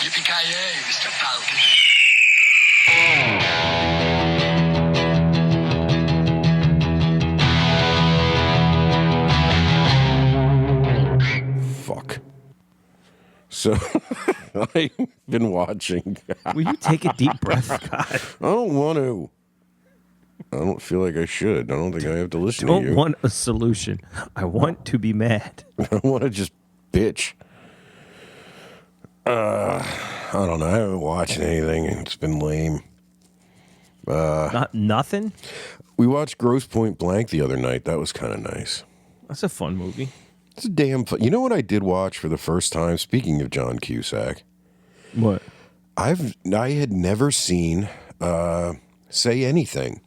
Yipee-Ki-Yay, Mr. Falcon. Fuck. So, I've been watching. Will you take a deep breath, God? I don't want to. I don't feel like I should. I don't think I have to listen to Don't you. want a solution. I want to be mad. I want to just bitch. I don't know. I haven't watched anything. It's been lame. Nothing? We watched Grosse Point Blank the other night. That was kind of nice. That's a fun movie. It's a damn fun. You know what I did watch for the first time? Speaking of John Cusack, What? I had never seen Say Anything,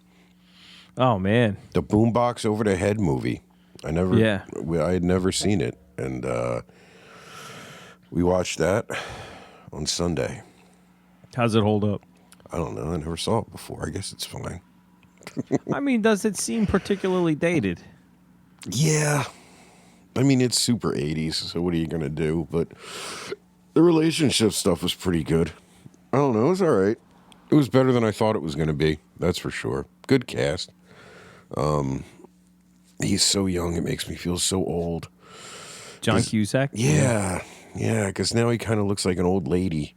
Oh, man. the Boombox Over the Head movie. I had never seen it, and we watched that on Sunday. How's it hold up? I don't know. I never saw it before. I guess it's fine. I mean, does it seem particularly dated? Yeah. I mean, it's super 80s, so what are you going to do? But the relationship stuff was pretty good. I don't know. It was all right. It was better than I thought it was going to be. That's for sure. Good cast. He's so young. It makes me feel so old. John Cusack? Yeah. Yeah, because now he kind of looks like an old lady.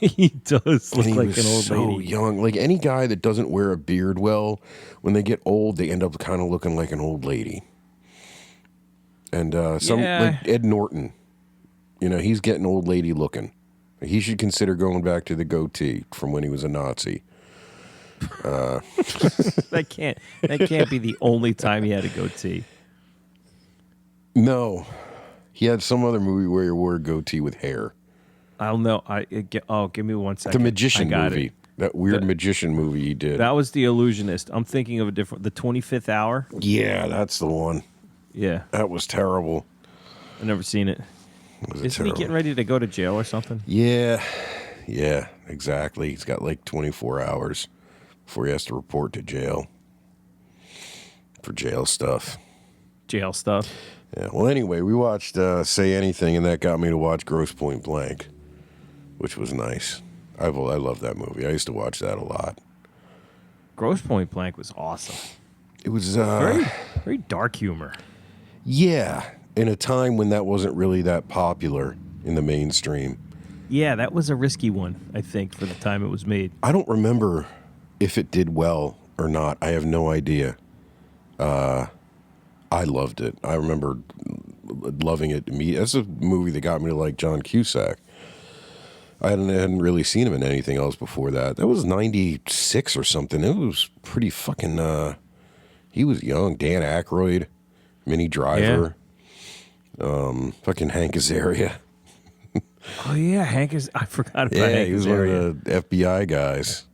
He does look And he like was an old so lady. young. Like any guy that doesn't wear a beard well, when they get old, they end up kind of looking like an old lady. And like Ed Norton, he's getting old lady looking. He should consider going back to the goatee from when he was a Nazi. That can't be the only time he had a goatee. No, he had some other movie where he wore a goatee with hair. I don't know. Give me 1 second. The Magician I got movie, it. that weird magician movie he did. That was The Illusionist. I'm thinking of the 25th Hour. Yeah, that's the one. Yeah, That was terrible. I've never seen it. Isn't he getting ready to go to jail or something? Yeah, exactly. He's got like 24 hours before he has to report to jail for jail stuff. Jail stuff. Yeah. Well, anyway, we watched Say Anything, and that got me to watch Grosse Point Blank, which was nice. I love that movie. I used to watch that a lot. Grosse Point Blank was awesome. It was Very dark humor. Yeah, in a time when that wasn't really that popular in the mainstream. Yeah, that was a risky one, I think, for the time it was made. I don't remember if it did well or not. I have no idea. I loved it. I remember loving it. That's a movie that got me to like John Cusack. I hadn't really seen him in anything else before that. That was 96 or something. It was pretty fucking... he was young. Dan Aykroyd, Minnie Driver, fucking Hank Azaria. Oh, yeah, I forgot about Hank. Yeah, he was one of the FBI guys.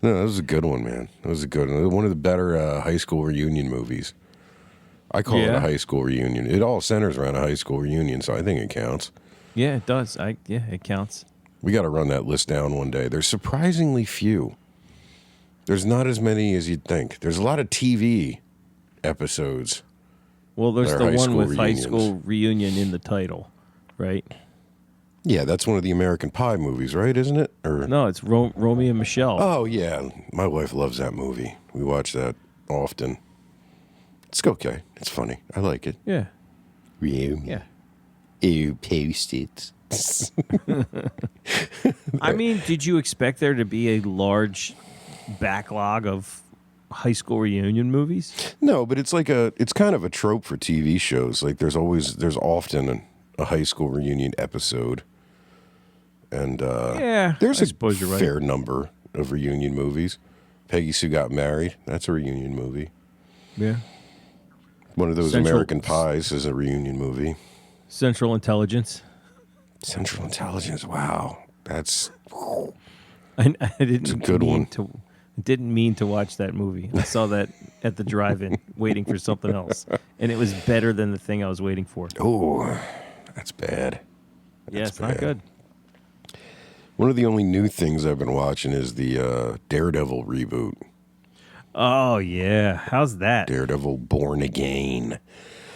No, that was a good one, man. That was a good one. One of the better high school reunion movies. I call it a high school reunion. It all centers around a high school reunion, so I think it counts. Yeah, it does. It counts. We got to run that list down one day. There's surprisingly few. There's not as many as you'd think. There's a lot of TV episodes. Well, there's that the are high one school with high reunions. school reunion in the title, right? Yeah, that's one of the American Pie movies, right? Isn't it? Or No, it's Romeo and Michelle. Oh, yeah. My wife loves that movie. We watch that often. It's okay. It's funny. I like it. Yeah. Yeah. You post it. I mean, did you expect there to be a large backlog of high school reunion movies? No, but it's kind of a trope for TV shows. Like there's often a high school reunion episode. And there's I suppose you're right. fair number of reunion movies. Peggy Sue Got Married. That's a reunion movie. Yeah. One of those American Pies is a reunion movie. Central Intelligence. Central Intelligence. Wow, that's I didn't a good one. Didn't mean to watch that movie. I saw that at the drive-in, waiting for something else, and it was better than the thing I was waiting for. Oh, that's bad. Yeah, it's not good. One of the only new things I've been watching is the Daredevil reboot. Oh yeah, how's that? Daredevil Born Again.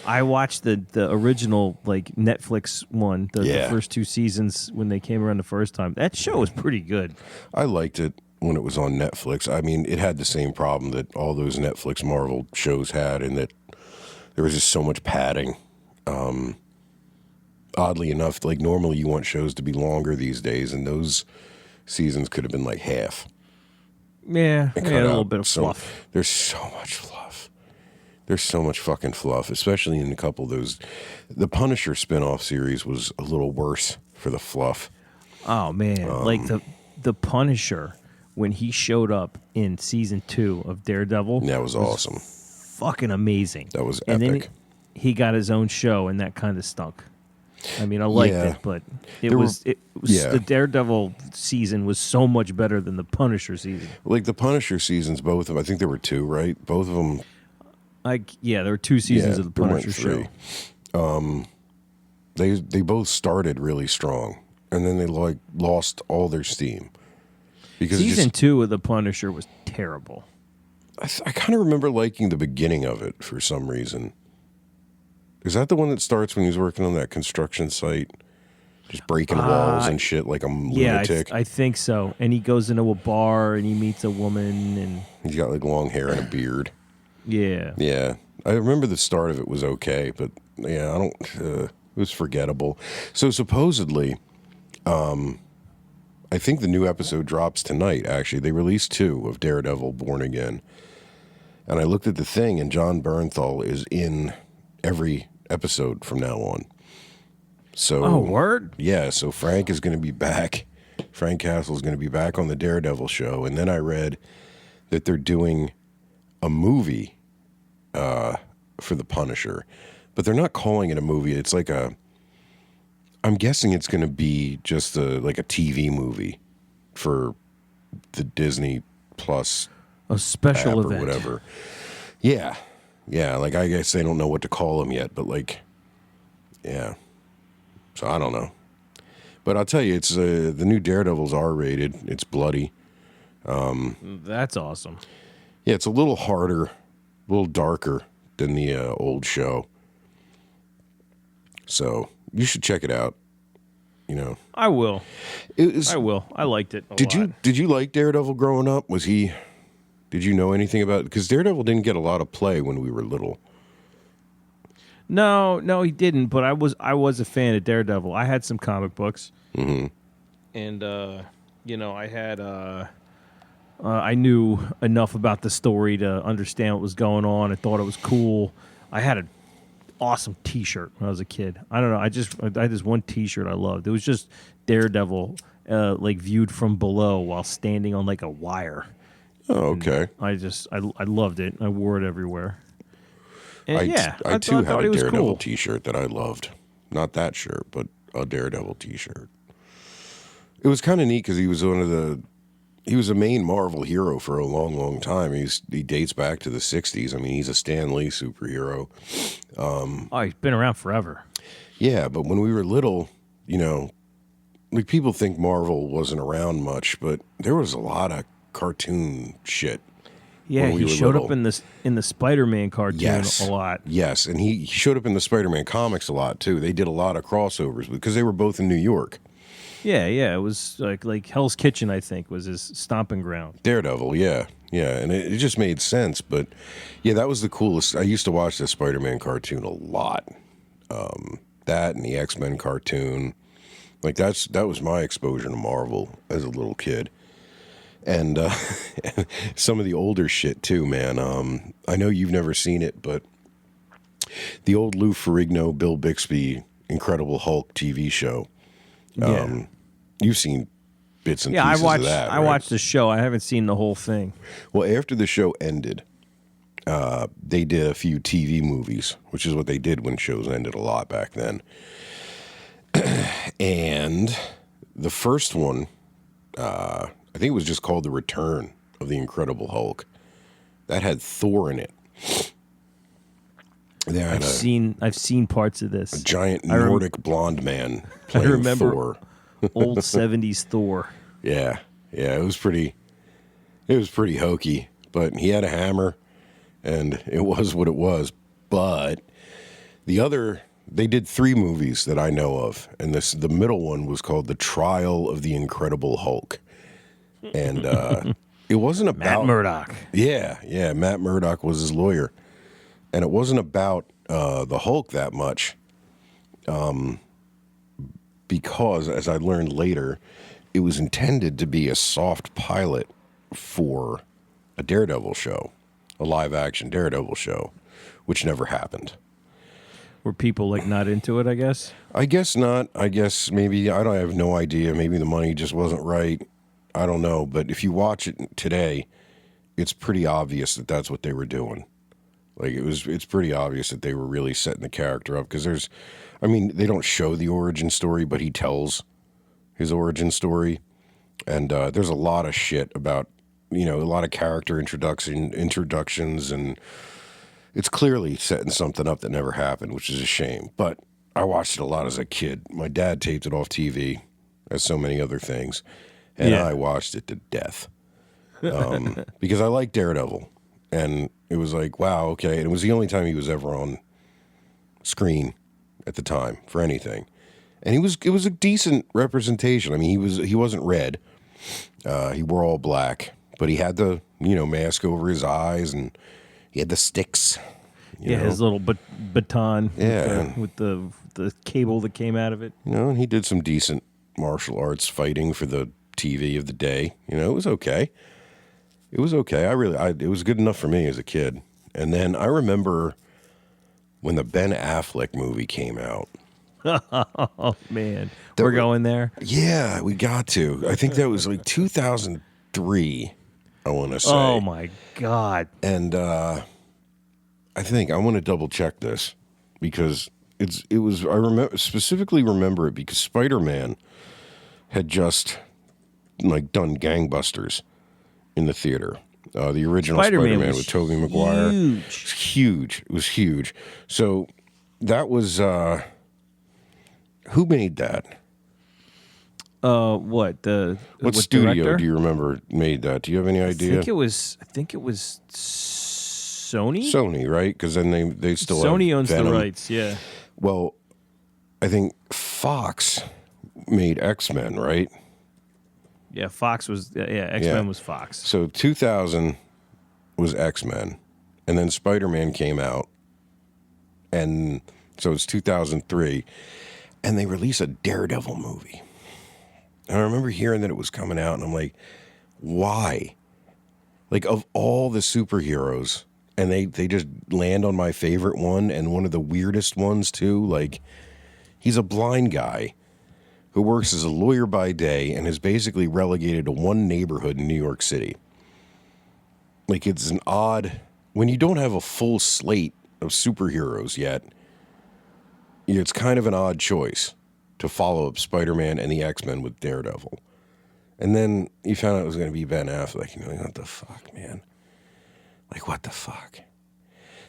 I watched the original like Netflix one, the Yeah. first 2 seasons when they came around the first time. That show was pretty good. I liked it when it was on Netflix. I mean, it had the same problem that all those Netflix Marvel shows had, in that there was just so much padding. Oddly enough, like normally you want shows to be longer these days, and those seasons could have been like half. Yeah, And a cut little out bit of some- fluff. There's so much fluff. There's so much fucking fluff, especially in a couple of those. The Punisher spinoff series was a little worse for the fluff. Oh man, like the Punisher when he showed up in season 2 of Daredevil. That was awesome. Fucking amazing. That was And epic. then he got his own show, and that kind of stunk. I mean, I liked Yeah. it, but There were- yeah. the Daredevil season was so much better than the Punisher season. Like the Punisher seasons, both of them, I think there were 2, right? Both of them. There were 2 seasons Yeah, of the there weren't Punisher 3. show. They both started really strong, and then they like lost all their steam. Because it Season just, 2 of the Punisher was terrible. I kind of remember liking the beginning of it for some reason. Is that the one that starts when he's working on that construction site, just breaking walls and shit like a lunatic? I think so. And he goes into a bar and he meets a woman, and He's got like long hair and a beard. yeah. Yeah, I remember the start of it was okay, but yeah, I don't. It was forgettable. So supposedly, I think the new episode drops tonight. Actually, they released 2 of Daredevil: Born Again, and I looked at the thing, and John Bernthal is in every episode from now on. So, Oh, word? yeah. So Frank is going to be back. Frank Castle is going to be back on the Daredevil show, and then I read that they're doing a movie for the Punisher, but they're not calling it a movie. It's like a. I'm guessing it's going to be just like a TV movie for the Disney Plus A special app or event. whatever. Yeah, yeah. Like I guess they don't know what to call them yet, but like, yeah. So I don't know, but I'll tell you, it's the new Daredevil's R-rated. It's bloody. That's awesome. Yeah, it's a little harder, a little darker than the old show. So you should check it out. You know, I will. it was, I will. I liked it a did lot. you like Daredevil growing up? Was he? Did you know anything about? Because Daredevil didn't get a lot of play when we were little. No, he didn't. But I was a fan of Daredevil. I had some comic books, and I had I knew enough about the story to understand what was going on. I thought it was cool. I had an awesome T-shirt when I was a kid. I don't know. I had this one T-shirt I loved. It was just Daredevil, like viewed from below while standing on like a wire. Oh, okay. I loved it. I wore it everywhere. And I too had thought a it was Daredevil cool. T-shirt that I loved. Not that shirt, but a Daredevil T-shirt. It was kind of neat because he was he was a main Marvel hero for a long, long time. He dates back to the 60s. I mean, he's a Stan Lee superhero. Oh, he's been around forever. Yeah, but when we were little, like people think Marvel wasn't around much, but there was a lot of cartoon shit. Yeah, when we he were showed little. up in the Spider-Man cartoon Yes. a lot. Yes, and he showed up in the Spider-Man comics a lot too. They did a lot of crossovers because they were both in New York. Yeah. It was like Hell's Kitchen, I think, was his stomping ground. Daredevil, yeah, and it just made sense. But yeah, that was the coolest. I used to watch the Spider-Man cartoon a lot. That and the X-Men cartoon, like that was my exposure to Marvel as a little kid. And some of the older shit too, man. I know you've never seen it, but the old Lou Ferrigno, Bill Bixby, Incredible Hulk TV show. Yeah. You've seen bits and Yeah, pieces of that. I right? watched the show. I haven't seen the whole thing. Well, after the show ended, they did a few TV movies, which is what they did when shows ended a lot back then. And the first one, I think it was just called The Return of the Incredible Hulk. That had Thor in it. They had I've seen parts of this. a giant Nordic blonde man playing remember Thor. old 70s Thor. Yeah, it was pretty hokey, but he had a hammer, and it was what it was. But They did 3 movies that I know of, and the middle one was called The Trial of the Incredible Hulk. And it wasn't about Matt Murdock. Yeah, Matt Murdock was his lawyer. And it wasn't about the Hulk that much. Because, as I learned later, it was intended to be a soft pilot for a Daredevil show, a live-action Daredevil show, which never happened. Were people like not into it, I guess? I guess not. I guess maybe, I have no idea. Maybe the money just wasn't right. I don't know. But if you watch it today, it's pretty obvious that that's what they were doing. Like, it's pretty obvious that they were really setting the character up, because they don't show the origin story, but he tells his origin story. And there's a lot of shit about, a lot of character introductions, and it's clearly setting something up that never happened, which is a shame. But I watched it a lot as a kid. My dad taped it off TV, as so many other things, and I watched it to death. Because I like Daredevil, and it was like, wow, okay. And it was the only time he was ever on screen at the time for anything. And it was a decent representation. I mean, he wasn't red. He wore all black, but he had the, mask over his eyes, and he had the sticks. His little baton. Yeah. With the cable that came out of it. And he did some decent martial arts fighting for the TV of the day. It was okay. It was okay. It was good enough for me as a kid. And then I remember when the Ben Affleck movie came out. Oh, man. We're going there? Yeah, we got to. I think that was like 2003, I want to say. Oh, my God. And I want to double check this, because I specifically remember it because Spider-Man had just done gangbusters in the theater. The original Spider-Man with Tobey Maguire. Huge. It was huge. So that was who made that? What studio director? do you remember made that? Do you have any idea? I think it was Sony. Sony, right? Because then they still Sony have owns Venom. the rights. Yeah. Well, I think Fox made X-Men, right? Yeah, Fox was. X-Men was Fox. So 2000 was X-Men, and then Spider-Man came out, and so it's 2003, and they released a Daredevil movie. And I remember hearing that it was coming out, and I'm like, why? Like, of all the superheroes, and they just land on my favorite one, and one of the weirdest ones too. Like, he's a blind guy who works as a lawyer by day and is basically relegated to one neighborhood in New York City. Like, it's an odd, when you don't have a full slate of superheroes yet, it's kind of an odd choice to follow up Spider-Man and the X-Men with Daredevil. And then you found out it was going to be Ben Affleck, and you're like, what the fuck, man? Like, what the fuck?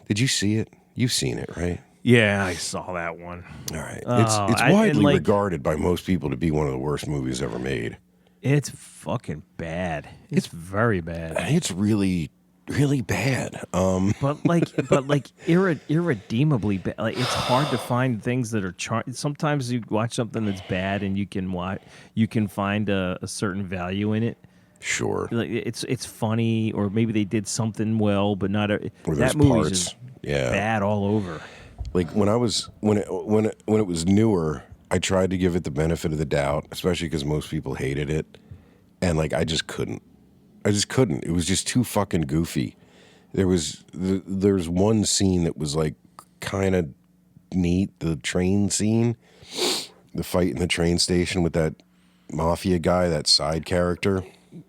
Did you see it? You've seen it, right? Yeah, I saw that one. All right. It's widely regarded by most people to be one of the worst movies ever made. It's fucking bad. It's very bad. It's really, really bad. But irredeemably bad. Like, it's hard to find things that are sometimes you watch something that's bad and you can find a certain value in it. Sure. Like, it's funny, or maybe they did something well, but not that movie's just bad all over. Like, when it was newer, I tried to give it the benefit of the doubt, especially because most people hated it, and like I just couldn't. It was just too fucking goofy. There's one scene that was like kind of neat, the train scene, the fight in the train station with that mafia guy, that side character.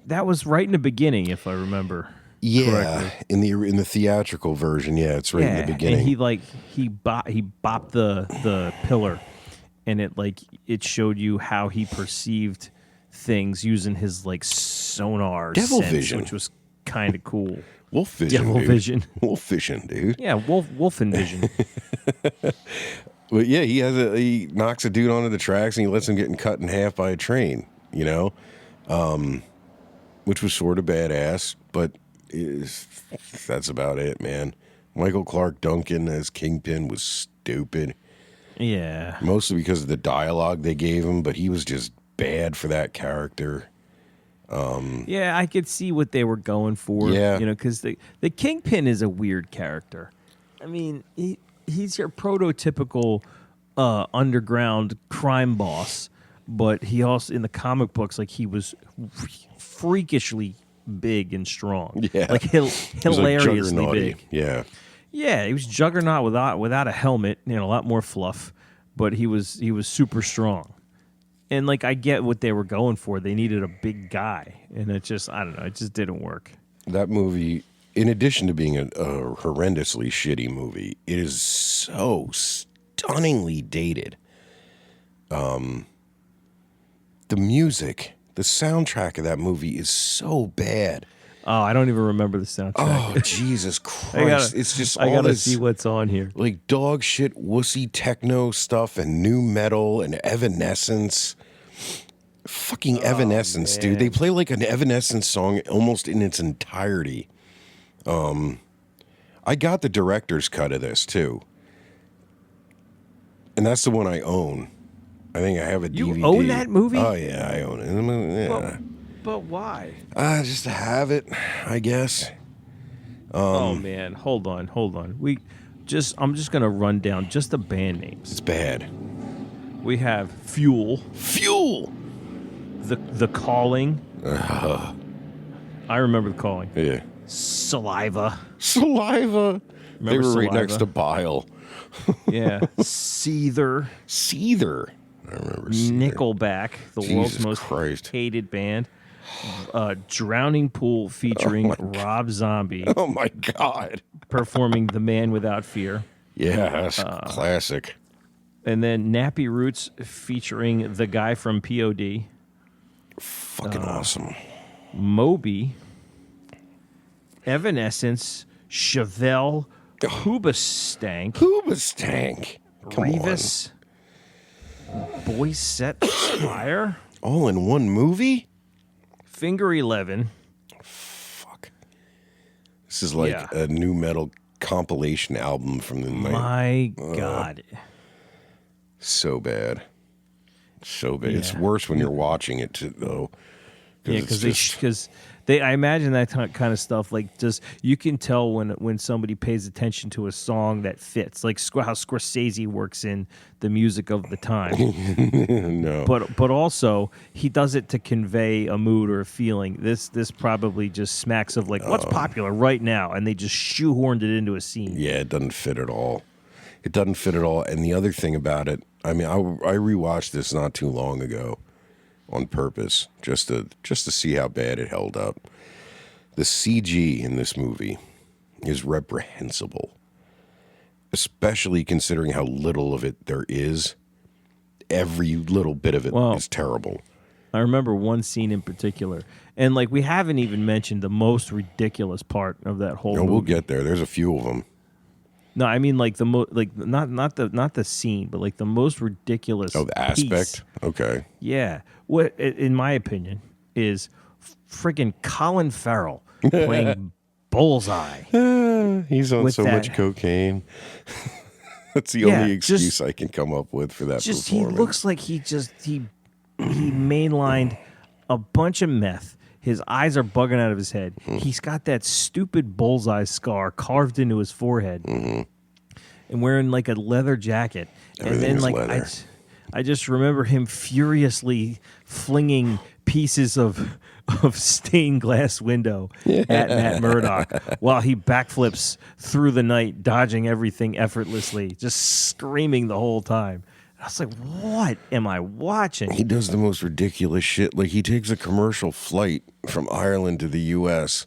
That was right in the beginning, if I remember. Yeah, correctly. in the theatrical version, it's right in the beginning. And he bopped the pillar, and it showed you how he perceived things using his sonar Devil sense, vision, which was kind of cool. Wolf vision, Devil vision, wolf vision, dude. Yeah, wolfen vision. But yeah, he knocks a dude onto the tracks and he lets him get cut in half by a train. Which was sort of badass, but that's about it, man. Michael Clark Duncan as Kingpin was stupid. Yeah. Mostly because of the dialogue they gave him, but he was just bad for that character. Yeah, I could see what they were going for. Yeah. Because the Kingpin is a weird character. I mean, he's your prototypical underground crime boss, but he also, in the comic books, like, he was freakishly big and strong. Yeah. Like, hilariously Juggernauty. big. Yeah. Yeah, he was Juggernaut without a helmet, a lot more fluff, but he was super strong. And, like, I get what they were going for. They needed a big guy, and it just, I don't know, it just didn't work. That movie, in addition to being a horrendously shitty movie, it is so stunningly dated. The music, the soundtrack of that movie is so bad. Oh, I don't even remember the soundtrack. Oh, Jesus Christ. It's just all I gotta this, see what's on here. like, dog shit, wussy techno stuff and new metal and Evanescence. Fucking Evanescence, man. dude. They play like an Evanescence song almost in its entirety. I got the director's cut of this, too. And that's the one I own. I think I have a You DVD. own that movie? Oh, yeah, I own it. Yeah. But why? Just to have it, I guess. Oh man, hold on. I'm just gonna run down just the band names. It's bad. We have Fuel, the Calling. I remember the Calling. Yeah. Saliva. Saliva. They were right Saliva? next to Bile. Yeah. Seether. Seether. I remember Seether. Nickelback, the world's Jesus most Christ. hated band. Drowning Pool featuring Rob Zombie Oh, my God. performing The Man Without Fear. Yeah, that's classic. And then Nappy Roots featuring the guy from POD. Fucking awesome. Moby, Evanescence, Chevelle, Hoobastank, Hoobastank. Come Revis, Boy Set Fire, on. All in one movie? Finger 11. Fuck. This is like Yeah. a new metal compilation album from the night. My God. So bad. So bad. It's Yeah. worse when you're watching it, too, though. Yeah, because I imagine that kind of stuff, like, just, you can tell when somebody pays attention to a song that fits, like how Scorsese works in the music of the time. No. But also, he does it to convey a mood or a feeling. This probably just smacks of, like, what's popular right now, and they just shoehorned it into a scene. Yeah, it doesn't fit at all. It doesn't fit at all. And the other thing about it, I mean, I rewatched this not too long ago on purpose, just to see how bad it held up. The CG in this movie is reprehensible, especially considering how little of it there is. Every little bit of it is terrible. I remember one scene in particular, and, like, we haven't even mentioned the most ridiculous part of that whole movie. We'll get there. There's a few of them. No, I mean, like, not the scene, but, like, the most ridiculous. Oh, the aspect. piece. Okay. Yeah, what, in my opinion, is freaking Colin Farrell playing Bullseye. He's on With so much that- cocaine. That's the Yeah, only excuse just- I can come up with for that Just he performance. looks like he mainlined a bunch of meth. His eyes are bugging out of his head. He's got that stupid bullseye scar carved into his forehead, and wearing, like, a leather jacket. Everything and is then, like, leather. I just remember him furiously flinging pieces of stained glass window at Matt Murdock while he backflips through the night, dodging everything effortlessly, just screaming the whole time. I was like, what am I watching? He does the most ridiculous shit. Like, he takes a commercial flight from Ireland to the U.S.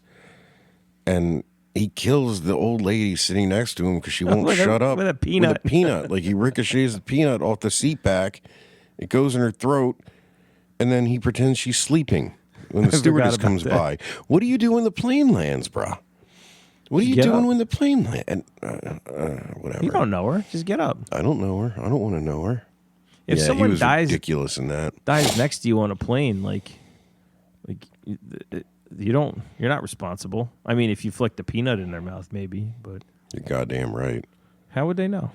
and he kills the old lady sitting next to him because she won't shut up. with a peanut. With a peanut. Like, he ricochets the peanut off the seat back. It goes in her throat, and then he pretends she's sleeping when the stewardess about comes that. by. What do you do when the plane lands, brah? What are you Get doing up. when the plane lands? Whatever. You don't know her. Just get up. I don't know her. I don't want to know her. If Yeah, he someone was dies ridiculous in that. next to you on a plane, like you're not responsible. I mean, if you flicked a peanut in their mouth, maybe, but You're goddamn right. how would they know?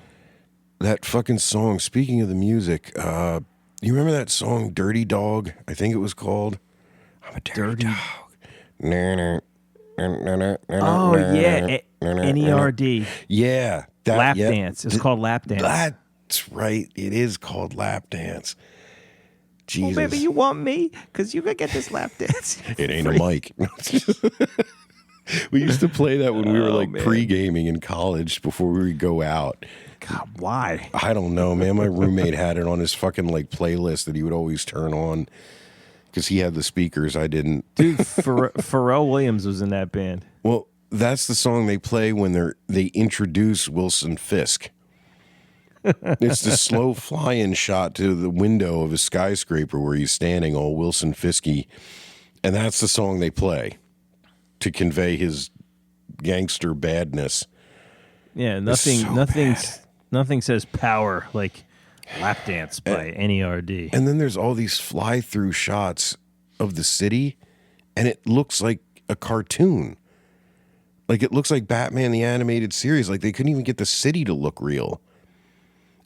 that fucking song. Speaking of the music, you remember that song "Dirty Dog"? I think it was called. I'm a dirty dog. Oh yeah, NERD. Yeah, that Lap yeah, dance. It's called lap dance. That's right. It is called lap dance. Jesus. Oh, baby, you want me? Because you could get this lap dance. It ain't a mic. We used to play that when we were like pre-gaming in college before we would go out. God, why? I don't know, man. My roommate had it on his fucking like playlist that he would always turn on because he had the speakers. I didn't. Dude, Pharrell Williams was in that band. Well, that's the song they play when they introduce Wilson Fisk. It's the slow fly-in shot to the window of a skyscraper where he's standing all Wilson Fisky, and that's the song they play to convey his gangster badness. Yeah, nothing says power like lap dance by NERD. And then there's all these fly-through shots of the city, and it looks like a cartoon. Like it looks like Batman the Animated Series. Like they couldn't even get the city to look real.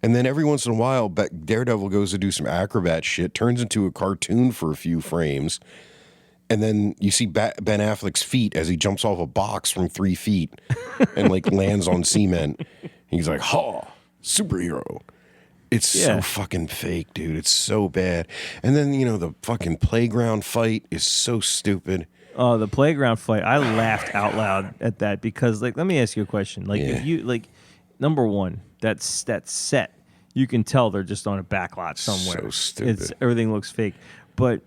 And then every once in a while, Daredevil goes to do some acrobat shit, turns into a cartoon for a few frames, and then you see Ben Affleck's feet as he jumps off a box from 3 feet and like lands on cement. He's like, "Ha, superhero." It's so fucking fake, dude. It's so bad. And then, the fucking playground fight is so stupid. Oh, the playground fight. I laughed out loud at that because, like, let me ask you a question. Like, if you, like, number one, that set, you can tell they're just on a backlot somewhere. So stupid. Everything looks fake. But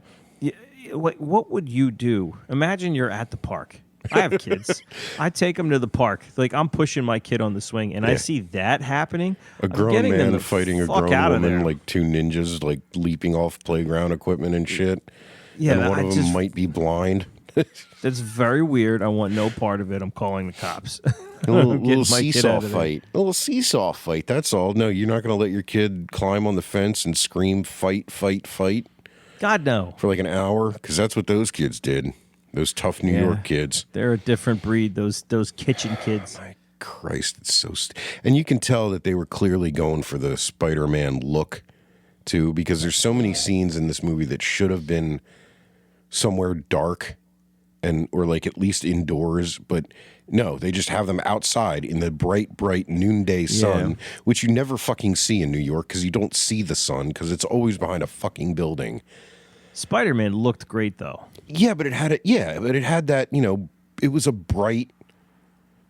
what would you do? Imagine you're at the park. I have kids. I take them to the park. Like, I'm pushing my kid on the swing, and I see that happening. A grown man fighting a grown woman, like 2 ninjas, like leaping off playground equipment and shit. Yeah, and one of them might be blind. That's very weird. I want no part of it. I'm calling the cops. A little seesaw fight. A little seesaw fight. That's all. No, you're not going to let your kid climb on the fence and scream, "Fight, fight, fight." God, no. For like an hour? Because that's what those kids did. Those tough New York kids. They're a different breed, those kitchen kids. My Christ, it's so... And you can tell that they were clearly going for the Spider-Man look, too, because there's so many scenes in this movie that should have been somewhere dark or like at least indoors, but no, they just have them outside in the bright noonday sun, which you never fucking see in New York because you don't see the sun because it's always behind a fucking building. Spider-Man looked great though. Yeah, but it had that, it was a bright,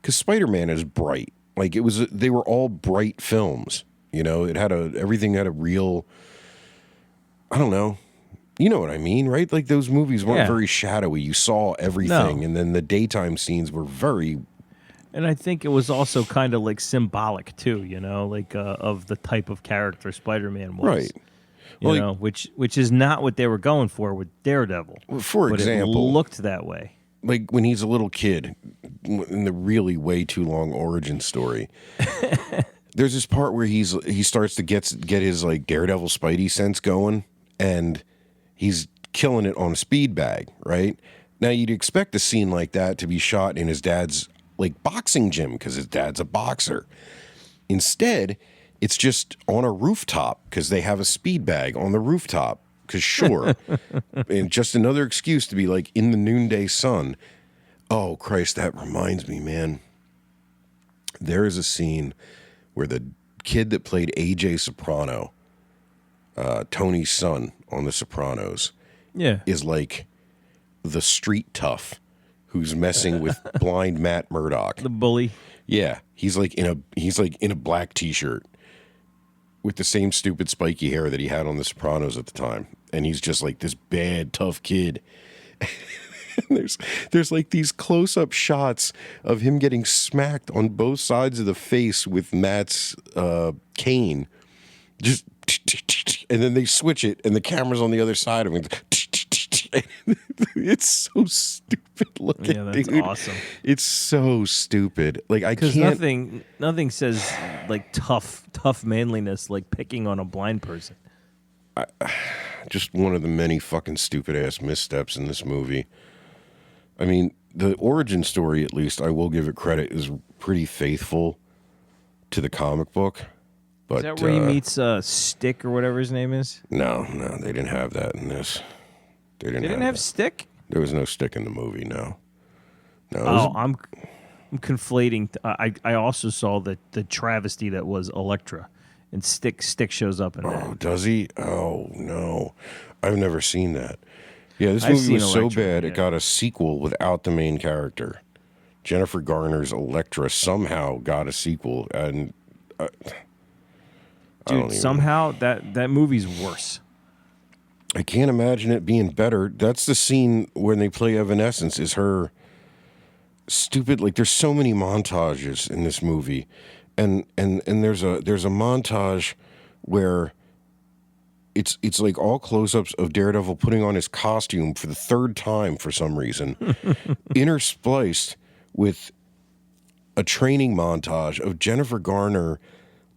because Spider-Man is bright. Like they were all bright films. It had everything had a real, I don't know. You know what I mean, right? Like those movies weren't very shadowy. You saw everything, and then the daytime scenes were very. And I think it was also kind of like symbolic too, like of the type of character Spider-Man was, right? Which is not what they were going for with Daredevil. For example, it looked that way. Like when he's a little kid in the really way too long origin story. There's this part where he starts to get his like Daredevil Spidey sense going, and he's killing it on a speed bag, right? Now, you'd expect a scene like that to be shot in his dad's, like, boxing gym, because his dad's a boxer. Instead, it's just on a rooftop, because they have a speed bag on the rooftop, because sure. And just another excuse to be, like, in the noonday sun. Oh, Christ, that reminds me, man. There is a scene where the kid that played A.J. Soprano, Tony's son on The Sopranos, is like the street tough who's messing with blind Matt Murdock, the bully. Yeah, he's like in a black T-shirt with the same stupid spiky hair that he had on The Sopranos at the time, and he's just like this bad tough kid. There's like these close-up shots of him getting smacked on both sides of the face with Matt's cane, just. And then they switch it, and the camera's on the other side of him. It's so stupid looking. Yeah, that's dude. awesome. It's so stupid. Like I can't. Nothing says like tough manliness like picking on a blind person. Just one of the many fucking stupid ass missteps in this movie. I mean, the origin story, at least, I will give it credit, is pretty faithful to the comic book. But Is that where he meets Stick or whatever his name is? No, they didn't have that in this. They didn't have that. Stick? There was no Stick in the movie. No. Oh, I'm conflating. I also saw the travesty that was Elektra, and Stick shows up in that. Oh, does he? Oh no, I've never seen that. Yeah, this I've movie seen was so Elektra, bad yeah. it got a sequel without the main character. Jennifer Garner's Elektra somehow got a sequel, and Dude, somehow that movie's worse. I can't imagine it being better. That's the scene when they play Evanescence. Is her stupid? Like, there's so many montages in this movie, and there's a montage where it's like all close-ups of Daredevil putting on his costume for the third time for some reason, interspliced with a training montage of Jennifer Garner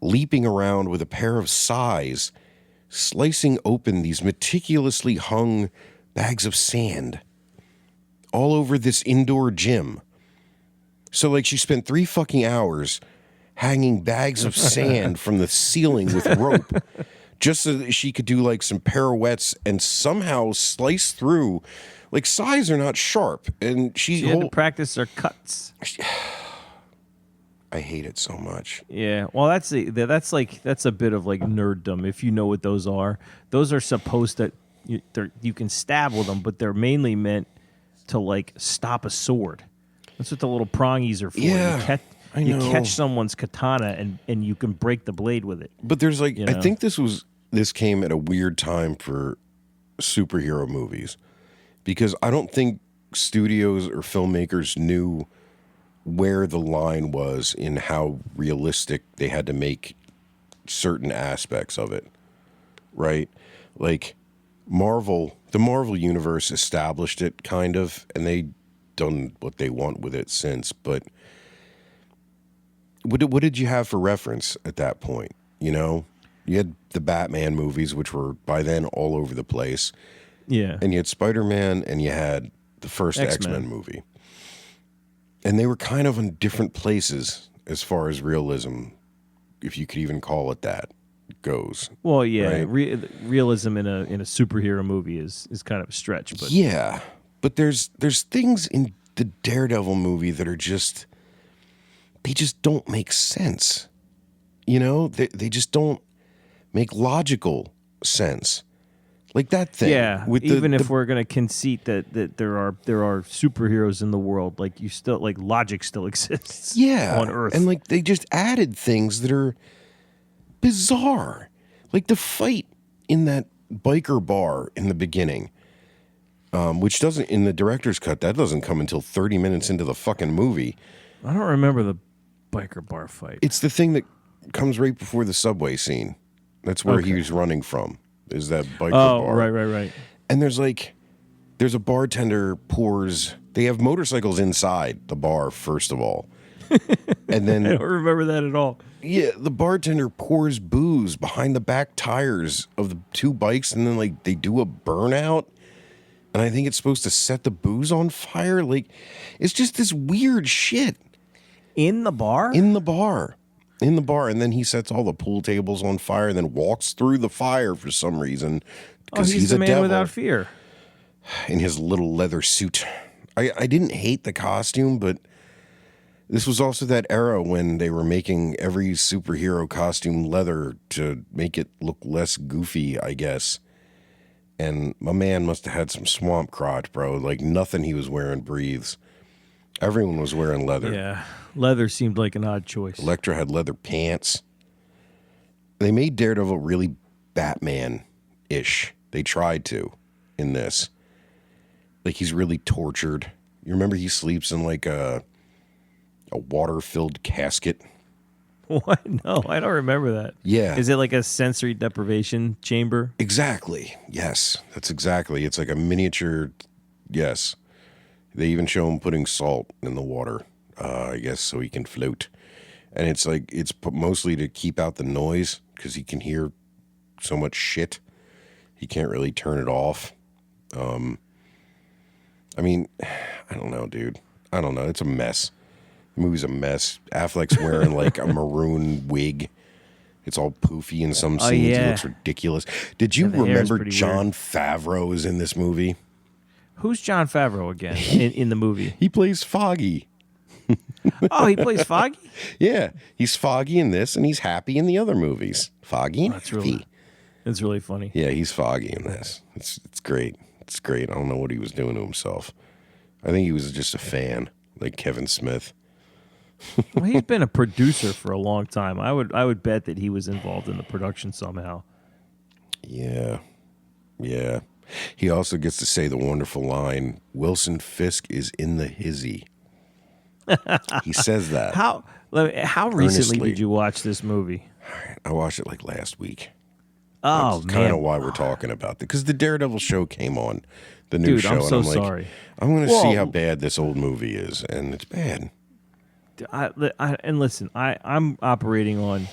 leaping around with a pair of sais, slicing open these meticulously hung bags of sand all over this indoor gym. So, like, she spent 3 fucking hours hanging bags of sand from the ceiling with rope just so that she could do, like, some pirouettes and somehow slice through. Like, sais are not sharp, and She had to practice her cuts. I hate it so much. Yeah, well, that's a bit of like nerddom if you know what those are. Those are supposed to you can stab with them, but they're mainly meant to like stop a sword. That's what the little prongies are for. Yeah, you catch someone's katana and you can break the blade with it. But there's like, I think this came at a weird time for superhero movies, because I don't think studios or filmmakers knew where the line was in how realistic they had to make certain aspects of it, right? Like the Marvel universe established it kind of, and they done what they want with it since. But what did you have for reference at that point? You know, you had the Batman movies, which were by then all over the place. Yeah, and you had Spider-Man, and you had the first X-Men movie. And they were kind of in different places as far as realism, if you could even call it that, goes. Well, yeah, right? realism in a superhero movie is kind of a stretch, but yeah, but there's things in the Daredevil movie that are just don't make sense. You know, they just don't make logical sense. Like that thing. Yeah, even if we're gonna concede that there are superheroes in the world, like you still like logic still exists. Yeah, on Earth, and like they just added things that are bizarre, like the fight in that biker bar in the beginning, which doesn't in the director's cut. That doesn't come until 30 minutes into the fucking movie. I don't remember the biker bar fight. It's the thing that comes right before the subway scene. That's where he was running from. Is that biker bar? Right. And there's a bartender pours. They have motorcycles inside the bar, first of all, and then I don't remember that at all. Yeah, the bartender pours booze behind the back tires of the 2 bikes, and then like they do a burnout, and I think it's supposed to set the booze on fire. Like, it's just this weird shit In the bar, and then he sets all the pool tables on fire and then walks through the fire for some reason because he's he's the a man devil without fear in his little leather suit. I didn't hate the costume, but this was also that era when they were making every superhero costume leather to make it look less goofy, I guess. And my man must have had some swamp crotch, bro. Like, nothing he was wearing breathes. Everyone was wearing leather. Yeah, leather seemed like an odd choice. Elektra had leather pants. They made Daredevil really Batman-ish. They tried to in this. Like, he's really tortured. You remember he sleeps in like a water-filled casket? What? No, I don't remember that. Yeah. Is it like a sensory deprivation chamber? Exactly. Yes, that's exactly. It's like a miniature. Yes. They even show him putting salt in the water, I guess, so he can float. And it's like, it's mostly to keep out the noise because he can hear so much shit. He can't really turn it off. I mean, I don't know, dude. I don't know. It's a mess. The movie's a mess. Affleck's wearing like a maroon wig. It's all poofy in some Oh, scenes. yeah. It looks ridiculous. Did you Yeah, the hair is remember pretty John weird. Favreau is in this movie? Who's John Favreau again in the movie? He plays Foggy. Oh, he plays Foggy? Yeah, he's Foggy in this, and he's Happy in the other movies. Foggy and Happy. That's really funny. Yeah, he's Foggy in this. It's great. It's great. I don't know what he was doing to himself. I think he was just a fan, like Kevin Smith. Well, he's been a producer for a long time. I would bet that he was involved in the production somehow. Yeah. Yeah. He also gets to say the wonderful line, Wilson Fisk is in the hizzy. He says that. How recently Earnestly. did you watch this movie? I watched it like last week. Oh, That's kind of man. why we're talking about it. Because the Daredevil show came on, the new Dude, show. I'm and so I'm like, sorry. I'm going to see Well- how bad this old movie is. And it's bad. And listen, I'm operating on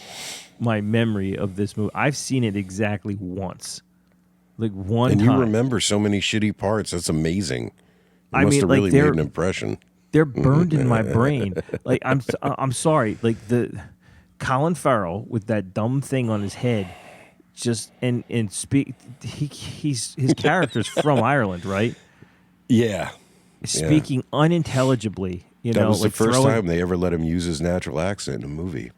my memory of this movie. I've seen it exactly once. Like one And time. you remember so many shitty parts. That's amazing. You I must mean, have like, really made an impression. They're burned in my brain. Like I'm sorry. Like the Colin Farrell with that dumb thing on his head, just and speak. His character's from Ireland, right? Yeah. Speaking unintelligibly. You That know, was the like first throwing- time they ever let him use his natural accent in a movie.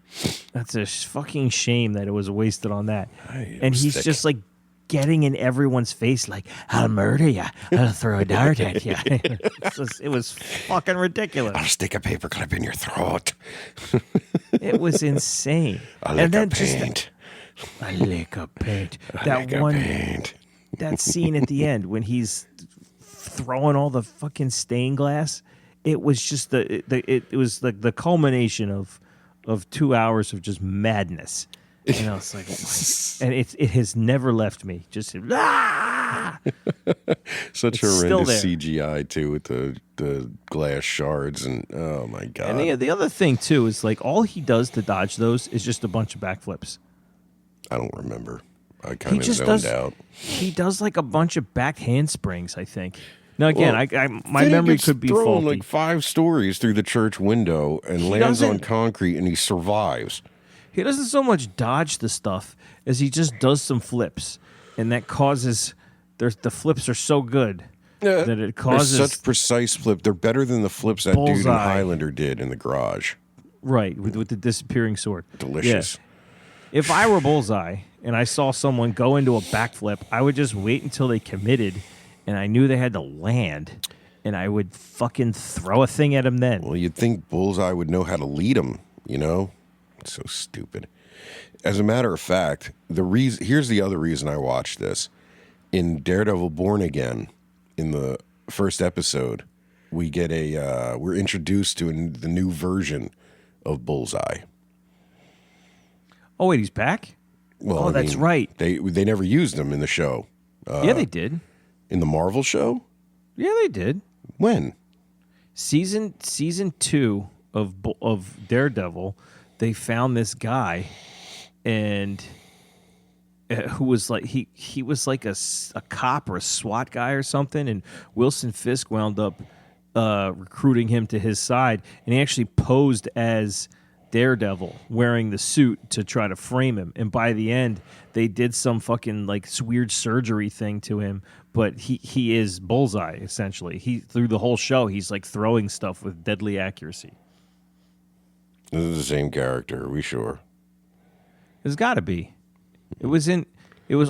That's a fucking shame that it was wasted on that. It And was he's thick. just like getting in everyone's face, like, I'll murder you. I'll throw a dart at you. It was fucking I'll ridiculous. stick a paperclip in your throat. It was insane. A lick and then of paint. a lick of paint. A That lick of one, paint. that scene at the end when he's throwing all the fucking stained glass. It was just it was like the culmination of 2 hours of just madness. And I was like, oh my, and it has never left me. Just Such It's still horrendous there. CGI too with the glass shards and oh my god. And the other thing too is like all he does to dodge those is just a bunch of backflips. I don't remember. I He kind of just zoned does. out. He does like a bunch of back handsprings. I think. Now again, Well, my Then he memory gets could be thrown faulty. like 5 stories through the church window and lands on doesn't- concrete and he survives. He doesn't so much dodge the stuff as he just does some flips, and that causes the flips are so good that it They're causes such precise flip. They're better than the flips that dude in Bullseye. Highlander did in the garage. right with the disappearing sword. Delicious. Yeah. If I were Bullseye and I saw someone go into a backflip, I would just wait until they committed, and I knew they had to land, and I would fucking throw a thing at him then. Well, you'd think Bullseye would know how to lead him, you know? It's so stupid. As a matter of fact, here's the other reason I watched this. In Daredevil Born Again, in the first episode, we get we're introduced to the new version of Bullseye. Oh wait, he's back? Well, Oh, I that's mean, right. They never used him in the show. Yeah, they did. In the Marvel show? Yeah, they did. When? Season 2 of Daredevil, they found this guy, and who was like he was like a cop or a SWAT guy or something, and Wilson Fisk wound up recruiting him to his side, and he actually posed as Daredevil wearing the suit to try to frame him, and by the end they did some fucking like weird surgery thing to him, but he is Bullseye essentially. He through the whole show he's like throwing stuff with deadly accuracy. This is the same character, are we sure? There's got to be. It was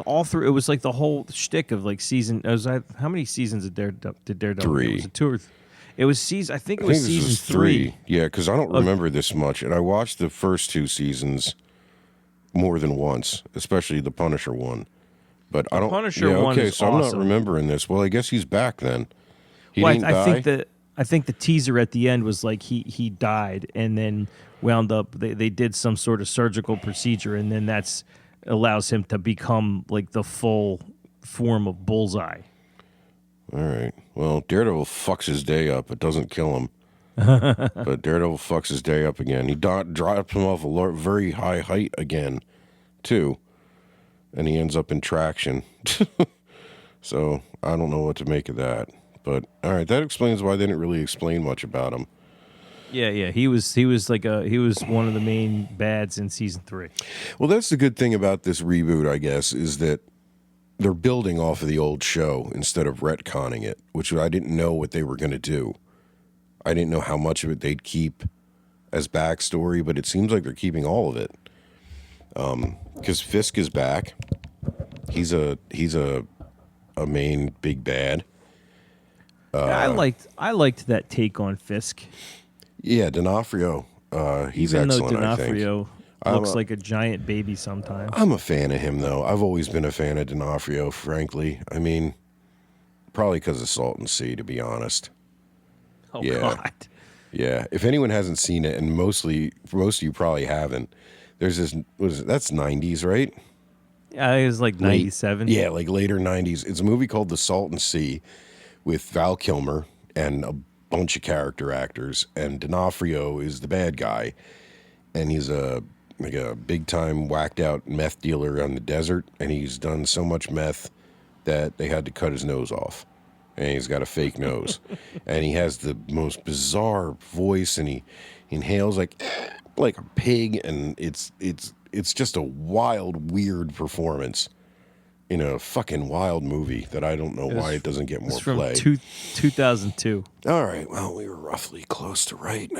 all through. It was like the whole shtick of like season. How many seasons did Daredevil? 3. Was it 2 or it was season. I think it I was think this season was 3. Yeah, because I don't remember this much, and I watched the first 2 seasons more than once, especially the Punisher one. But I don't. Punisher yeah, one okay, is so I'm not awesome. remembering this. Well, I guess he's back then. He Well, didn't I die. think the teaser at the end was like he died and then wound up. They did some sort of surgical procedure, and then that's allows him to become like the full form of Bullseye. All right. Well, Daredevil fucks his day up. It doesn't kill him. But Daredevil fucks his day up again. He drops him off a very high height again, too. And he ends up in traction. So I don't know what to make of that. But, all right, that explains why they didn't really explain much about him. Yeah. He was one of the main bads in season 3. Well, that's the good thing about this reboot, I guess, is that they're building off of the old show instead of retconning it, which I didn't know what they were going to do. I didn't know how much of it they'd keep as backstory, but it seems like they're keeping all of it. Because Fisk is back. He's a main big bad. I liked that take on Fisk. Yeah, D'Onofrio. He's Even excellent. though D'Onofrio looks I'm like a giant baby sometimes. I'm a fan of him, though. I've always been a fan of D'Onofrio, frankly. I mean, probably because of Salt and Sea, to be honest. Oh Yeah. God. Yeah. If anyone hasn't seen it, and most of you probably haven't, there's this. That's 90s, right? Yeah, it was like 97. Yeah, like later 90s. It's a movie called The Salton Sea with Val Kilmer and a bunch of character actors. And D'Onofrio is the bad guy. And he's a big time whacked out meth dealer on the desert. And he's done so much meth that they had to cut his nose off. And he's got a fake nose. And he has the most bizarre voice, and he inhales like a pig, and it's just a wild, weird performance in a fucking wild movie that I don't know why it doesn't get more It's from play. 2002. All right, well, we were roughly close to right.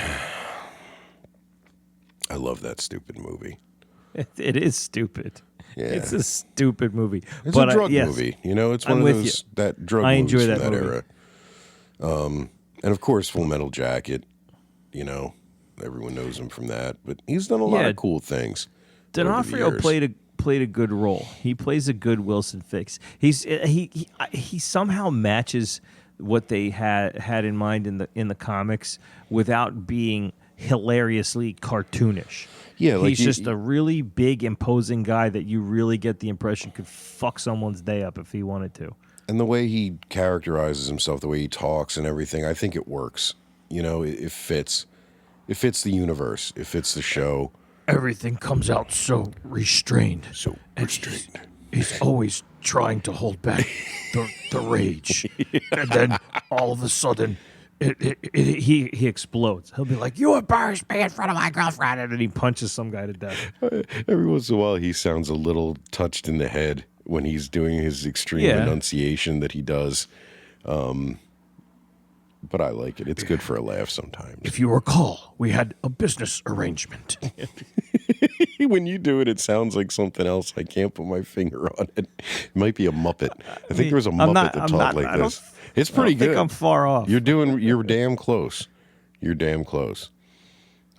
I love that stupid movie. It is stupid. Yeah. It's a stupid movie. It's but a drug yes, movie. You know, it's one I'm of with those you. that drug I movies enjoy from that that movie. era. And of course, Full Metal Jacket. You know, everyone knows him from that. But he's done a lot of cool things. D'Onofrio played a good role. He plays a good Wilson Fisk. He somehow matches what they had in mind in the comics without being hilariously cartoonish. Yeah, like he's just a really big, imposing guy that you really get the impression could fuck someone's day up if he wanted to. And the way he characterizes himself, the way he talks and everything, I think it works. You know, it fits. It fits the universe. It fits the show. Everything comes out so restrained. So restrained. He's always trying to hold back the rage. And then all of a sudden, He explodes. He'll be like, "You embarrassed me in front of my girlfriend," and then he punches some guy to death. Every once in a while, he sounds a little touched in the head when he's doing his extreme enunciation that he does. But I like it. It's good for a laugh sometimes. if you recall, we had a business arrangement. When you do it, it sounds like something else. I can't put my finger on it. It might be a Muppet. I think there was a Muppet that talked like this. It's pretty good. I think I'm far off. You're damn close. You're damn close.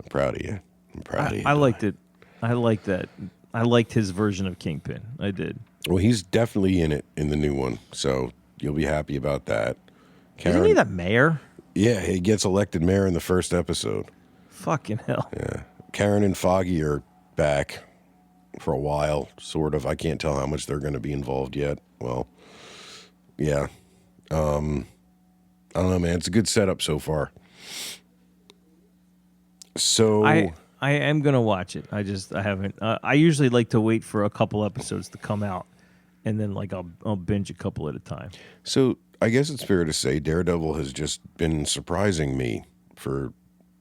I'm proud of you. I'm proud of you. I liked it. I liked that. I liked his version of Kingpin. I did. Well, he's definitely in it in the new one, so you'll be happy about that. Isn't he the mayor? Yeah, he gets elected mayor in the first episode. Fucking hell. Yeah. Karen and Foggy are back for a while, sort of. I can't tell how much they're going to be involved yet. Well, yeah. I don't know, man. It's a good setup so far. So I am gonna watch it. I haven't. I usually like to wait for a couple episodes to come out, and then I'll binge a couple at a time. So I guess it's fair to say Daredevil has just been surprising me for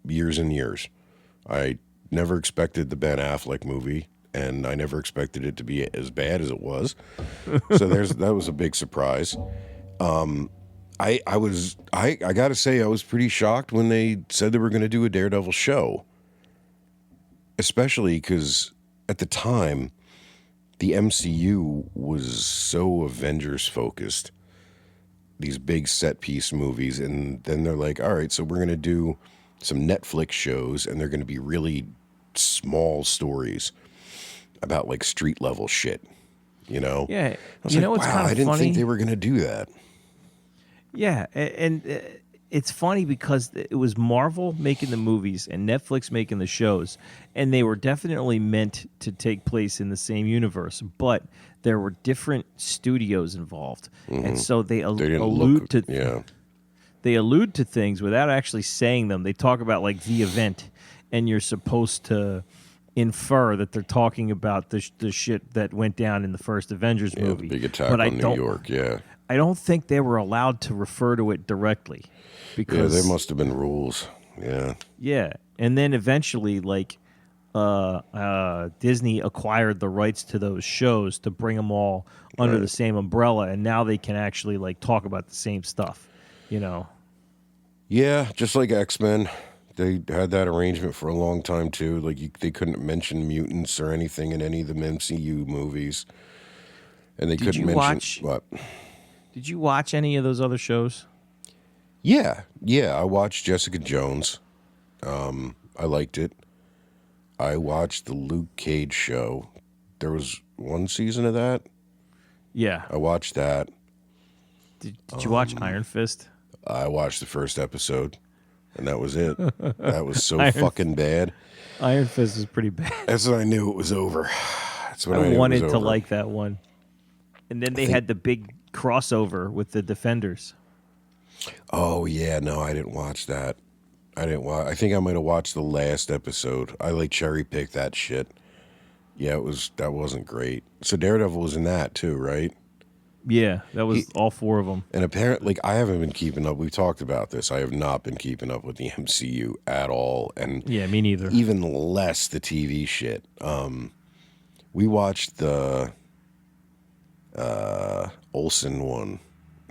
years and years. I never expected the Ben Affleck movie, and I never expected it to be as bad as it was. So that was a big surprise. I got to say, I was pretty shocked when they said they were going to do a Daredevil show, especially because at the time, the MCU was so Avengers focused, these big set piece movies, and then they're like, all right, so we're going to do some Netflix shows, and they're going to be really small stories about like street level shit, you know? Yeah, I was you like, know what's wow, kind of I didn't funny? think they were going to do that. Yeah, and it's funny because it was Marvel making the movies and Netflix making the shows, and they were definitely meant to take place in the same universe, but there were different studios involved, and so they didn't allude look, to yeah. they allude to things without actually saying them. They talk about like the event, and you're supposed to infer that they're talking about the shit that went down in the first Avengers Yeah, movie. the big attack but on New York, yeah. I don't think they were allowed to refer to it directly Yeah, because there must have been rules. Yeah. Yeah, and then eventually, like, Disney acquired the rights to those shows to bring them all under the same umbrella, and now they can actually like talk about the same stuff. You know. Yeah, just like X-Men. They had that arrangement for a long time, too. Like, they couldn't mention mutants or anything in any of the MCU movies. And they couldn't mention... What? Did you watch any of those other shows? Yeah. I watched Jessica Jones. I liked it. I watched the Luke Cage show. There was one season of that. Yeah. I watched that. Did you watch Iron Fist? I watched the first episode, and that was it. That was so Iron fucking bad. Iron Fist is pretty bad. That's when I knew it was over. That's when I knew wanted it was to over. like that one. And then they had the big crossover with the Defenders. Oh, yeah. No, I didn't watch that. I think I might have watched the last episode. I like cherry picked that shit. Yeah, that wasn't great. So Daredevil was in that too, right? Yeah, that was all four of them. And apparently, like, I haven't been keeping up. We've talked about this. I have not been keeping up with the MCU at all, and Yeah, me neither. even less the TV shit. We watched the Olsen one,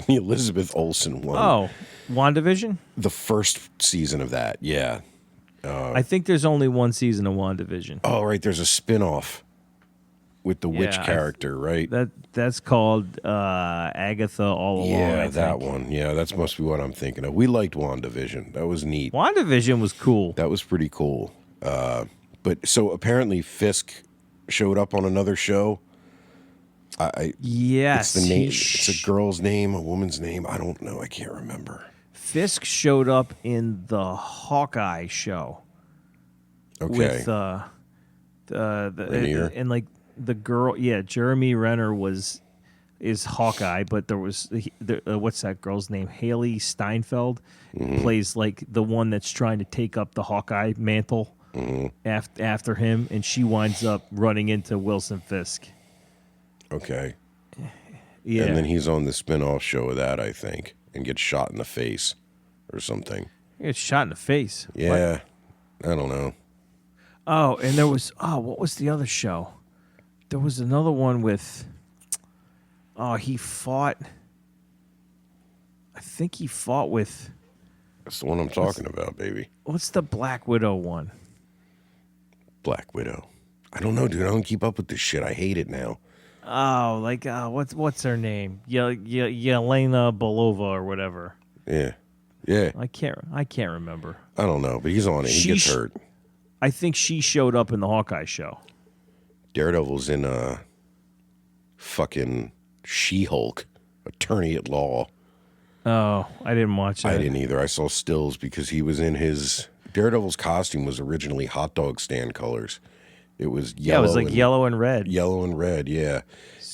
the Elizabeth Olsen one. Oh, WandaVision? The first season of that, yeah. I think there's only one season of WandaVision. Oh, right. There's a spin-off with the witch Yeah, character, right? That's called Agatha All Along. Yeah, I that think. one. Yeah, that's must be what I'm thinking of. We liked WandaVision. That was neat. WandaVision was cool. That was pretty cool. But so apparently Fisk showed up on another show. Yes. It's the name. It's a girl's name, a woman's name. I don't know. I can't remember. Fisk showed up in the Hawkeye show. Okay. With Rainier? and like the girl, yeah, Jeremy Renner is Hawkeye, but there was what's that girl's name? Haley Steinfeld plays like the one that's trying to take up the Hawkeye mantle after him, and she winds up running into Wilson Fisk. Okay. Yeah, And then he's on the spin-off show of that, I think, and gets shot in the face or something. he gets shot in the face. Yeah. I don't know. Oh, and there was what was the other show? There was another one with he fought. I think he fought with That's the one I'm talking about, baby. what's the Black Widow one? Black Widow. I don't know, dude. I don't keep up with this shit. I hate it now. Oh, like what's her name? Yelena Belova or whatever. Yeah. Yeah. I can't remember. I don't know, but he's on it. He gets hurt. I think she showed up in the Hawkeye show. Daredevil's in fucking She-Hulk, attorney at law. Oh, I didn't watch that. I didn't either. I saw stills because he was in his Daredevil's costume was originally hot dog stand colors. It was yellow. Yeah, it was like yellow and red. Yellow and red, yeah.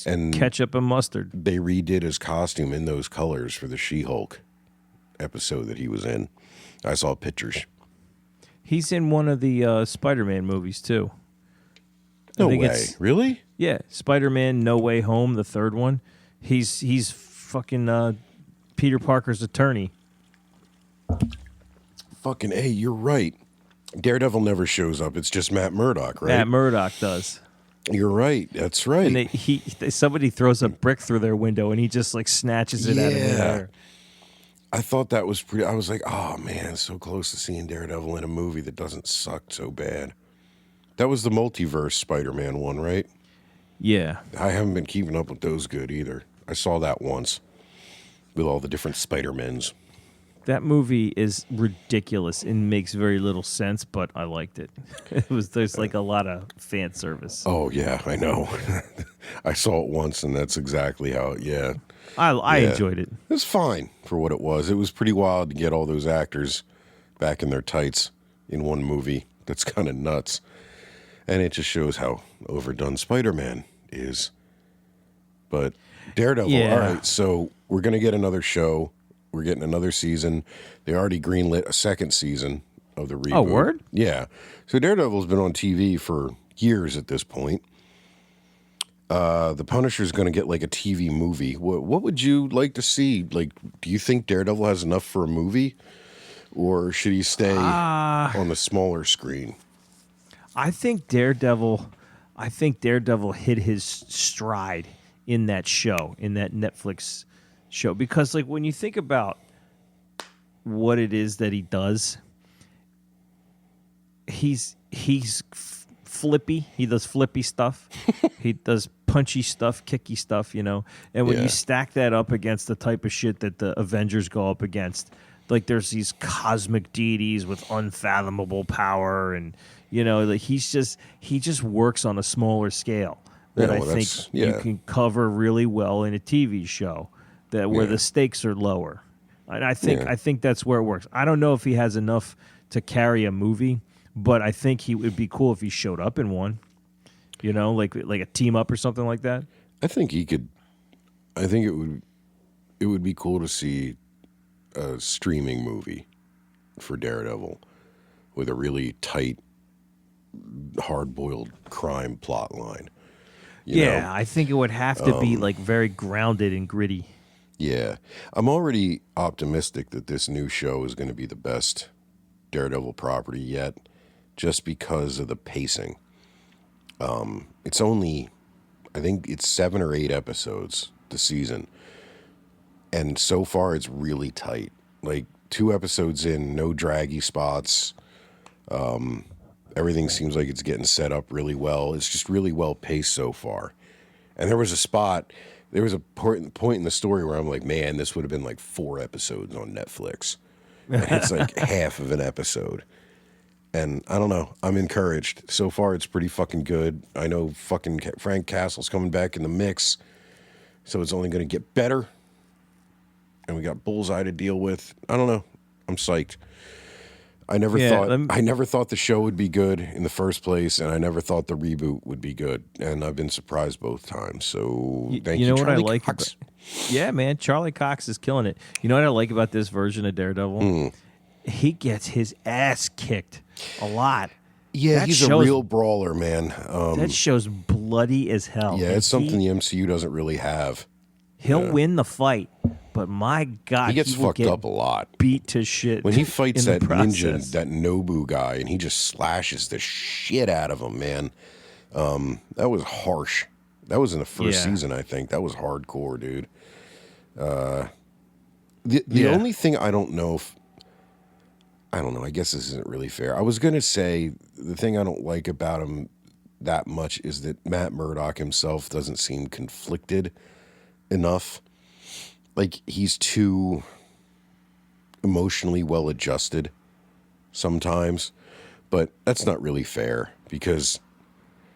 And Ketchup and mustard. they redid his costume in those colors for the She-Hulk episode that he was in. I saw pictures. He's in one of the Spider-Man movies too. No think way. it's- Really? Yeah, Spider-Man No Way Home, the third one. He's fucking Peter Parker's attorney. Fucking A, you're right. Daredevil never shows up. It's just Matt Murdock, right? Matt Murdock does. You're right. That's right. And somebody throws a brick through their window and he just like snatches it out of Yeah. there. I thought that was pretty. I was like, oh man, so close to seeing Daredevil in a movie that doesn't suck so bad. That was the multiverse Spider-Man one, right? Yeah. I haven't been keeping up with those good either. I saw that once with all the different Spider-Mens. That movie is ridiculous and makes very little sense, but I liked it. There's like a lot of fan service. Oh yeah, I know. I saw it once, and that's exactly how. Yeah, I Yeah. enjoyed it. it was fine for what it was. It was pretty wild to get all those actors back in their tights in one movie. That's kind of nuts, and it just shows how overdone Spider-Man is. But Daredevil, Yeah. all right. So we're gonna get another show. We're getting another season. They already greenlit a second season of the reboot. Oh, word? Yeah. So Daredevil's been on TV for years at this point. The Punisher's going to get like a TV movie. What would you like to see? Like, do you think Daredevil has enough for a movie? or should he stay on the smaller screen? I think Daredevil hit his stride in that show, in that Netflix show, because like when you think about what it is that he does, he's flippy. He does flippy stuff. He does punchy stuff, kicky stuff, you know. And when you stack that up against the type of shit that the Avengers go up against, like there's these cosmic deities with unfathomable power, and you know, like he just works on a smaller scale that I think you can cover really well in a TV show that where the stakes are lower. And I think that's where it works. I don't know if he has enough to carry a movie, but I think he would be cool if he showed up in one. You know, like a team up or something like that. I think he could. I think it would be cool to see a streaming movie for Daredevil with a really tight, hard-boiled crime plot line. You know? I think it would have to be like very grounded and gritty. Yeah, I'm already optimistic that this new show is going to be the best Daredevil property yet, just because of the pacing. It's only, I think it's 7 or 8 episodes this season, and so far it's really tight. Like 2 episodes in, no draggy spots. Everything seems like it's getting set up really well. It's just really well paced so far. And there was a point in the story where I'm like, man, this would have been like 4 episodes on Netflix. And it's like half of an episode. And I don't know. I'm encouraged. So far, it's pretty fucking good. I know fucking Frank Castle's coming back in the mix, so it's only going to get better. And we got Bullseye to deal with. I don't know. I'm psyched. I never thought the show would be good in the first place, and I never thought the reboot would be good. And I've been surprised both times. So thank you, know Charlie what I like Cox. Yeah, man, Charlie Cox is killing it. You know what I like about this version of Daredevil? He gets his ass kicked a lot. Yeah, he's a real brawler, man. That show's bloody as hell. Yeah, it's something the MCU doesn't really have. He'll win the fight, but my God, he gets fucked up a lot. Beat to shit. When he fights that ninja, that Nobu guy, and he just slashes the shit out of him, man. That was harsh. That was in the first season, I think. That was hardcore, dude. The only thing I don't know if... I don't know. I guess this isn't really fair. I was going to say the thing I don't like about him that much is that Matt Murdock himself doesn't seem conflicted enough. Like, he's too emotionally well-adjusted sometimes. But that's not really fair because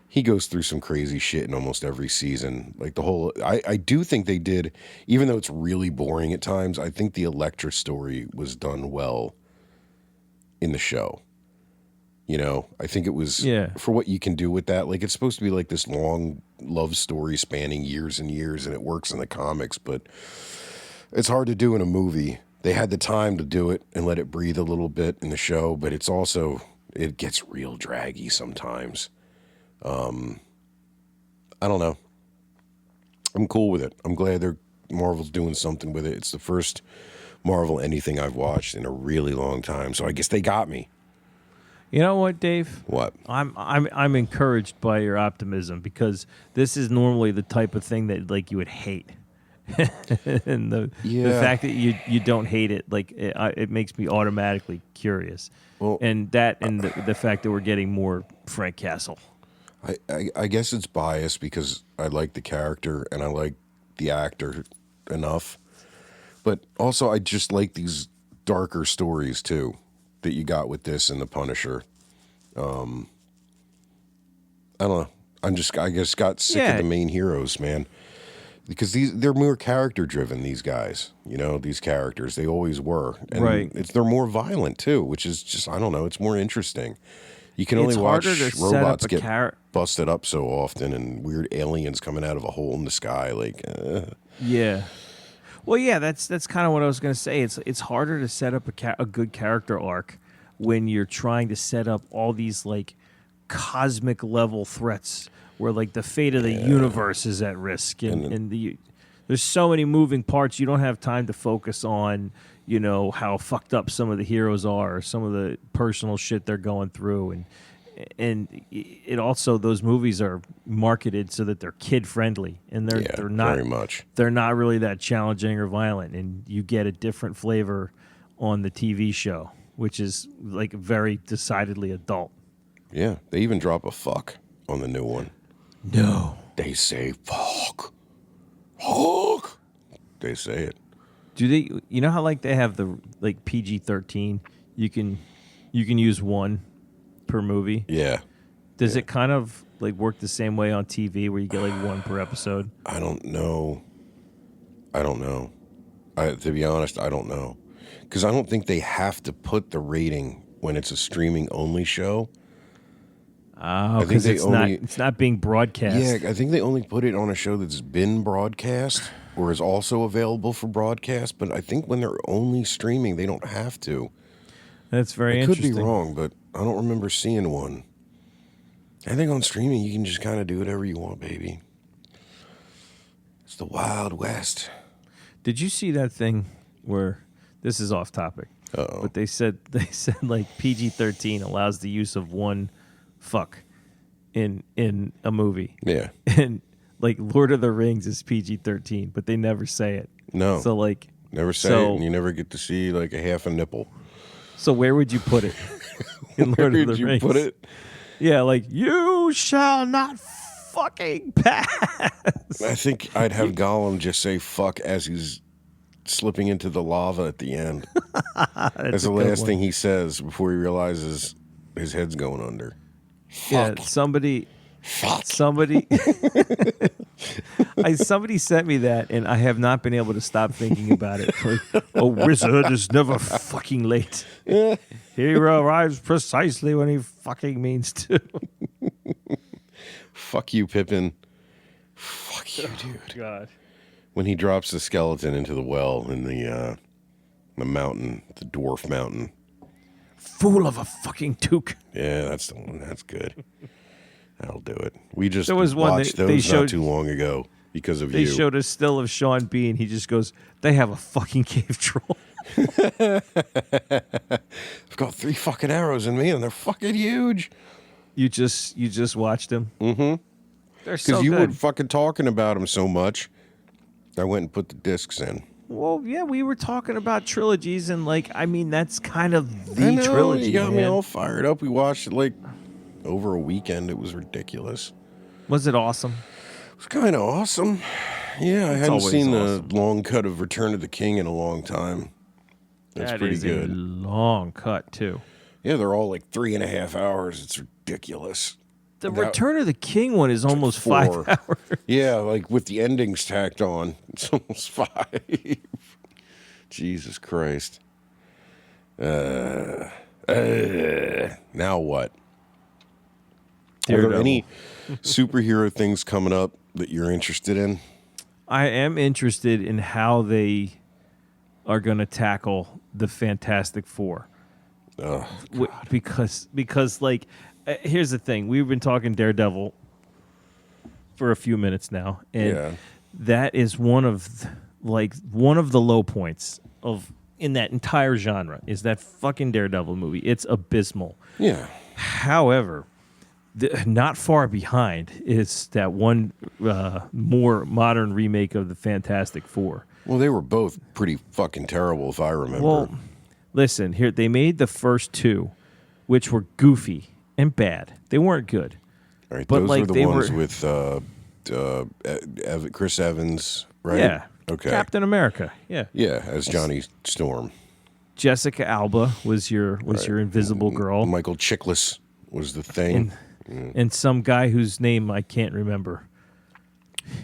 he goes through some crazy shit in almost every season. Like, the whole... I do think they did, even though it's really boring at times, I think the Elektra story was done well in the show. You know, I think it was for what you can do with that. Like, it's supposed to be like this long love story spanning years and years, and it works in the comics, but it's hard to do in a movie. They had the time to do it and let it breathe a little bit in the show, but it's also, it gets real draggy sometimes. I don't know. I'm cool with it. I'm glad Marvel's doing something with it. It's the first Marvel anything I've watched in a really long time, so I guess they got me. You know what, Dave? What? I'm encouraged by your optimism because this is normally the type of thing that like you would hate, and the fact that you don't hate it, like it makes me automatically curious. Well, and the fact that we're getting more Frank Castle. I guess it's biased because I like the character and I like the actor enough. But also, I just like these darker stories, too, that you got with this and The Punisher. I don't know. I guess got sick of the main heroes, man. Because they're more character-driven, these guys. You know, these characters. They always were. And they're more violent, too, which is just, I don't know, it's more interesting. You can only watch robots get busted up so often and weird aliens coming out of a hole in the sky. Like, yeah. Well, yeah, that's kind of what I was going to say. It's harder to set up a good character arc when you're trying to set up all these like cosmic level threats where like the fate of the universe is at risk and there's so many moving parts. You don't have time to focus on, how fucked up some of the heroes are, or some of the personal shit they're going through, and it also, those movies are marketed so that they're kid friendly, and they're not very much. They're not really that challenging or violent, and you get a different flavor on the TV show, which is like very decidedly adult. Yeah, they even drop a fuck on the new one. No, They say fuck. Fuck. They say it. do they? You know how like they have the like PG-13? You can use one per movie. Yeah. Does it kind of like work the same way on TV where you get like one per episode? I don't know. To be honest, I don't know. Because I don't think they have to put the rating when it's a streaming only show. Oh, because it's not being broadcast. Yeah, I think they only put it on a show that's been broadcast or is also available for broadcast. But I think when they're only streaming, they don't have to. That's very I could interesting. be wrong, but I don't remember seeing one. I think on streaming, you can just kind of do whatever you want, baby. It's the Wild West. Did you see that thing where this is off topic? Uh-oh. But they said like PG-13 allows the use of one fuck in a movie. Yeah. And like Lord of the Rings is PG-13, but they never say it. No. So like Never say it, and you never get to see like a half a nipple. So where would you put it? In Lord Where of the did you Rings? put it? Yeah, like you shall not fucking pass. I think I'd have Gollum just say fuck as he's slipping into the lava at the end. That's the last thing he says before he realizes his head's going under. Yeah, Fuck. somebody Fuck. somebody sent me that, and I have not been able to stop thinking about it. Like, a wizard is never fucking late. He arrives precisely when he fucking means to. Fuck you, Pippin. Fuck you, dude. God. When he drops the skeleton into the well in the mountain, the dwarf mountain. Fool of a fucking Duke. Yeah, that's the one. That's good. That'll do it. We just There was one watched they those showed- not too long ago because of They you. showed a still of Sean Bean. He just goes, "They have a fucking cave troll." I've got 3 fucking arrows in me, and they're fucking huge. You just watched him. Mm-hmm. They're so Because you good. were fucking talking about them so much, I went and put the discs in. Well, yeah, we were talking about trilogies, and like, I mean, that's kind of the I know, trilogy. you got me man. all fired up. We watched it like over a weekend. It was ridiculous. Was it awesome? It was kind of awesome. Yeah, I hadn't always seen awesome. the long cut of Return of the King in a long time. That's That pretty is good. a long cut too. Yeah, they're all like 3.5 hours. It's ridiculous. The That- Return of the King one is almost 4. 5 hours. Yeah, like with the endings tacked on, it's almost 5. Jesus Christ. Now what? Are there Daredevil. any superhero things coming up that you're interested in? I am interested in how they are going to tackle the Fantastic Four. Oh, Because like, here's the thing: we've been talking Daredevil for a few minutes now, and Yeah. that is one of the low points of in that entire genre is that fucking Daredevil movie. It's abysmal. yeah. However, not far behind is that one more modern remake of the Fantastic Four. Well, they were both pretty fucking terrible, if I remember. Well, listen, here they made the first 2, which were goofy and bad. They weren't good. all right, but, those like, were the they ones were- with Chris Evans, right? Yeah. Okay. Captain America. Yeah. Yeah, as Johnny Storm. Jessica Alba was your invisible girl, Michael Chiklis was the thing. and some guy whose name I can't remember.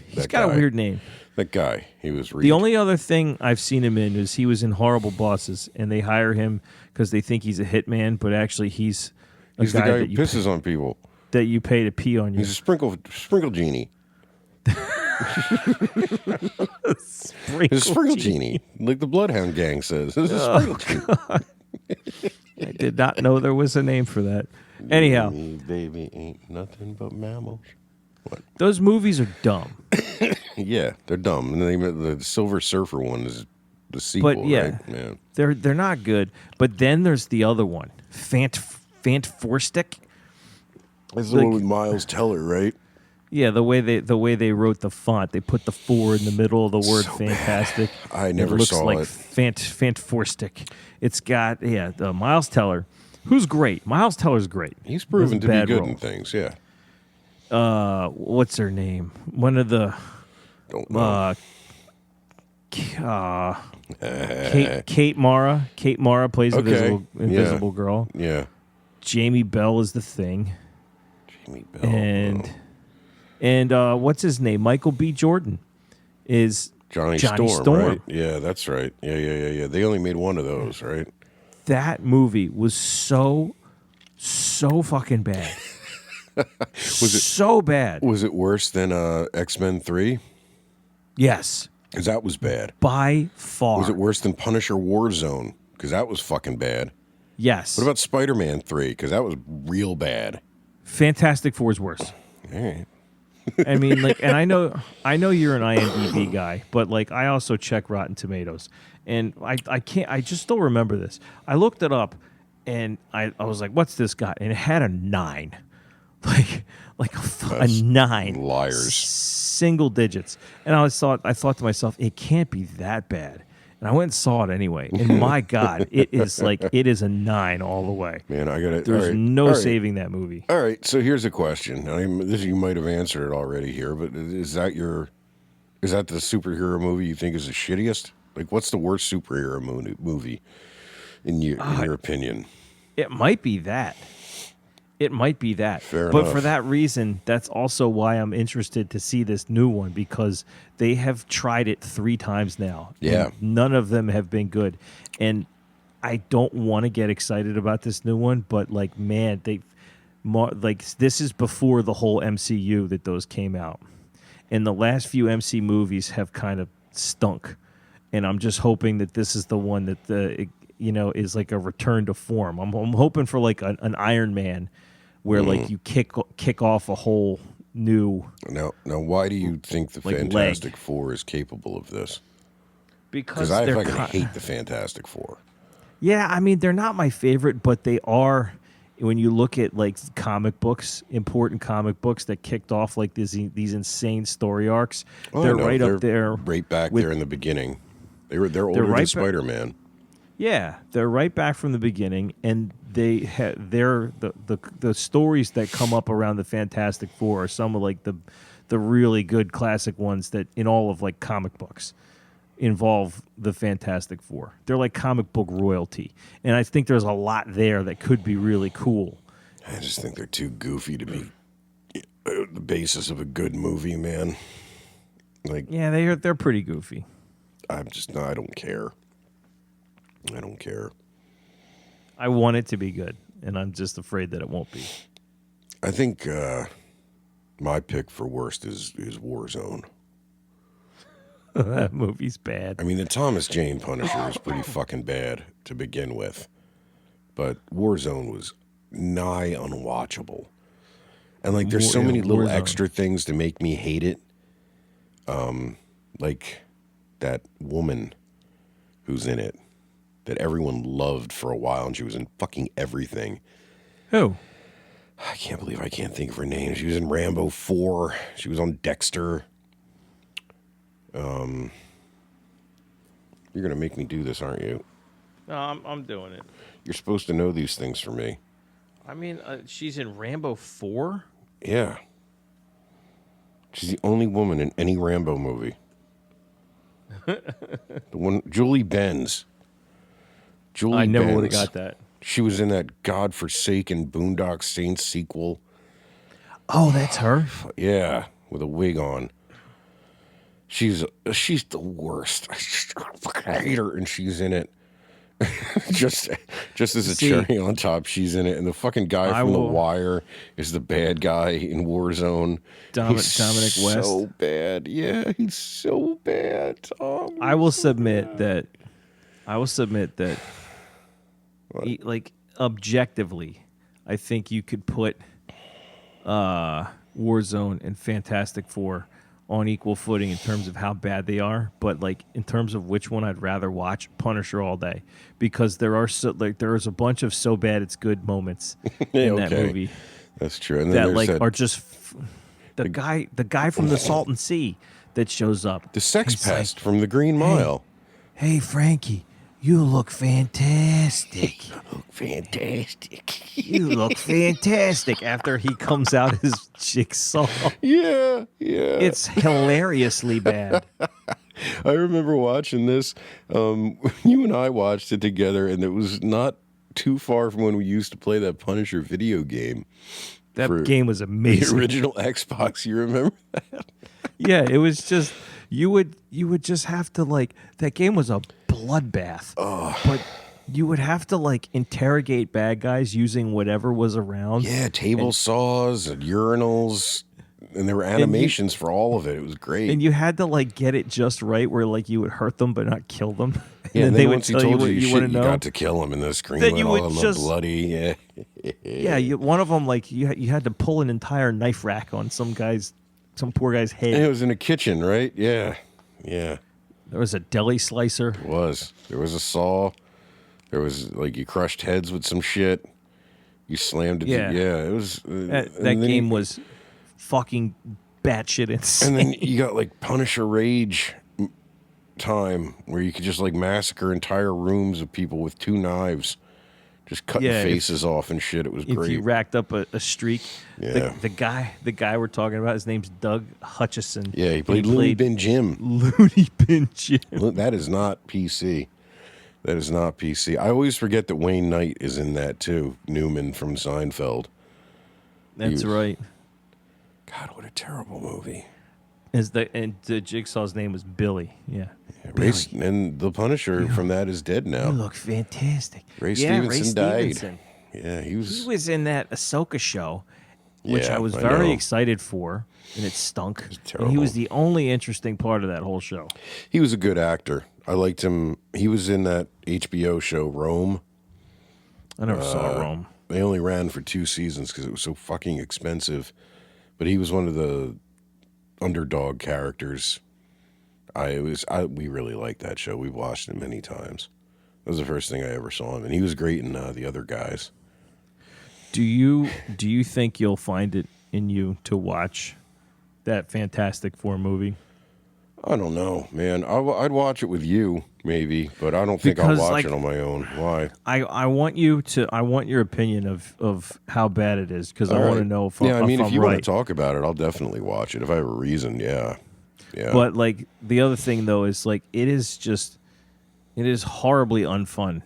He's That got guy. a weird name. That guy, he was The only other thing I've seen him in is he was in Horrible Bosses, and they hire him because they think he's a hitman, but actually he's He's the guy who that you pisses on people. that you pay to pee on you. He's a sprinkle genie. He's a sprinkle genie, like the Bloodhound Gang says. This is a sprinkle genie. I did not know there was a name for that. Anyhow, Me, baby, ain't nothing but mammals. Those movies are dumb. Yeah, they're dumb. And then the Silver Surfer one is the sequel, But yeah, right? Yeah. they're not good. But then there's the other one, Fantastic. That's the one with Miles Teller, right? Yeah, the way they wrote the font, they put the 4 in the middle of the word So fantastic. I never it looks saw like it. Fantastic. It's got Miles Teller, who's great. Miles Teller's great. He's proven to be Bad good role. in things, yeah. What's her name? One of the Don't know. Kate Mara. Kate Mara plays Okay. Invisible Girl. Yeah. Jamie Bell is the Thing. Jamie Bell. And what's his name? Michael B. Jordan is Johnny Storm, right? Yeah, that's right. Yeah. They only made one of those, right? That movie was so fucking bad. Was it so bad? Was it worse than X-Men 3? Yes, Because that was bad. by far. Was it worse than Punisher Warzone? Because that was fucking bad. Yes. What about Spider-Man 3? Because that was real bad. Fantastic Four is worse. All right. I mean, like, and I know you're an IMDb guy, but like, I also check Rotten Tomatoes, and I can't. I just don't remember this. I looked it up, and I was like, "What's this got?" And it had a 9, like a 9. Liars. Single digits. And I thought to myself, it can't be that bad. And I went and saw it anyway. And my God, it is a 9 all the way. Man, I got it. There's no saving that movie. All right, so here's a question. You might have answered it already here, but is that the superhero movie you think is the shittiest? Like, what's the worst superhero movie in your opinion? It might be that. Fair but enough. for that reason, that's also why I'm interested to see this new one, because they have tried it 3 times now. Yeah. And none of them have been good. And I don't want to get excited about this new one, but like, man, this is before the whole MCU that those came out. And the last few MC movies have kind of stunk. And I'm just hoping that this is the one that is like a return to form. I'm hoping for like an Iron Man, where like you kick off a whole new. Now, why do you think the like Fantastic Four is capable of this? Because I they're fucking hate the Fantastic Four. Yeah, I mean, they're not my favorite, but they are. When you look at like comic books, important comic books that kicked off like these insane story arcs, they're right up there, right back there in the beginning. They're older than Spider-Man. Yeah, they're right back from the beginning, and they're the stories that come up around the Fantastic Four are some of like the really good classic ones that in all of like comic books involve the Fantastic Four. They're like comic book royalty, and I think there's a lot there that could be really cool. I just think they're too goofy to be the basis of a good movie, man. Like, yeah, they're pretty goofy. I don't care. I don't care. I want it to be good, and I'm just afraid that it won't be. I think my pick for worst is Warzone. That movie's bad. I mean, the Thomas Jane Punisher is pretty fucking bad to begin with, but Warzone was nigh unwatchable. And like, there's so many little extra things to make me hate it. Like that woman who's in it that everyone loved for a while, and she was in fucking everything. Who? I can't believe I can't think of her name. She was in Rambo 4. She was on Dexter. You're gonna make me do this, aren't you? No, I'm doing it. You're supposed to know these things for me. I mean, she's in Rambo 4? Yeah. She's the only woman in any Rambo movie. The one, Julie Benz. I never would have got that. She was in that godforsaken Boondock Saints sequel. Oh, that's her? Yeah, with a wig on. She's the worst. I fucking hate her, and she's in it. just as a cherry on top, she's in it. And the fucking guy from The Wire is the bad guy in Warzone. Dominic West. So bad. Yeah, he's so bad, Tom. I will submit that like objectively, I think you could put Warzone and Fantastic Four on equal footing in terms of how bad they are, but like in terms of which one I'd rather watch, Punisher all day, because there is a bunch of so bad it's good moments in that movie That's true. And then that there's like are just the guy from the Salton Sea that shows up. the sex He's pest like, from the Green Mile. "Hey Frankie, you look fantastic. Fantastic. You look fantastic." After he comes out as Jigsaw, Yeah. it's hilariously bad. I remember watching this. You and I watched it together, and it was not too far from when we used to play that Punisher video game. That for game was The amazing. original Xbox, you remember that? Yeah, it was just you would just have to like that game was a bloodbath. But you would have to like interrogate bad guys using whatever was around. Yeah, table saws and urinals, and there were animations for all of it. It was great. And you had to like get it just right where like you would hurt them but not kill them. yeah, and they then would once he tell told what you, you shit, want to you know. got to kill him, and the screen Then went you all would in just- bloody. Yeah, one of them like you had to pull an entire knife rack on some poor guy's head. And it was in a kitchen, right? Yeah. There was a deli slicer. It was. There was a saw. There was like you crushed heads with some shit. You slammed it. Yeah. It was. That and then game was fucking batshit insane. And then you got like Punisher Rage time where you could just like massacre entire rooms of people with 2 knives, just cutting Yeah, faces off and shit. It was if great. you racked up a streak. Yeah. The guy we're talking about, his name's Doug Hutchison. Yeah, he And played Looney Bin Jim. Looney Bin Jim. That is not PC. That is not PC. I always forget that Wayne Knight is in that too. Newman from Seinfeld. That's right. God, what a terrible movie. And the Jigsaw's name was Billy. Yeah. And the Punisher from that is dead now. You look fantastic. Ray yeah, Stevenson died. Yeah, he He was. was in that Ahsoka show, which Yeah, I was I very know. excited for, and it stunk. And he terrible. was the only interesting part of that whole show. He was a good actor. I liked him. He was in that HBO show Rome. I never saw Rome. They only ran for 2 seasons because it was so fucking expensive. But he was one of the underdog characters. We really liked that show. We watched it many times. That was the first thing I ever saw him, and he was great in The Other Guys. Do you think you'll find it in you to watch that Fantastic Four movie? I don't know, man. I'd watch it with you, maybe, but I don't think Because, I'll watch like, it on my own. Why? I want your opinion of how bad it is because I All want to right. know if Yeah, I mean, I'm if you right. want to talk about it, I'll definitely watch it if I have a reason. Yeah. But like the other thing though is like it is horribly unfun,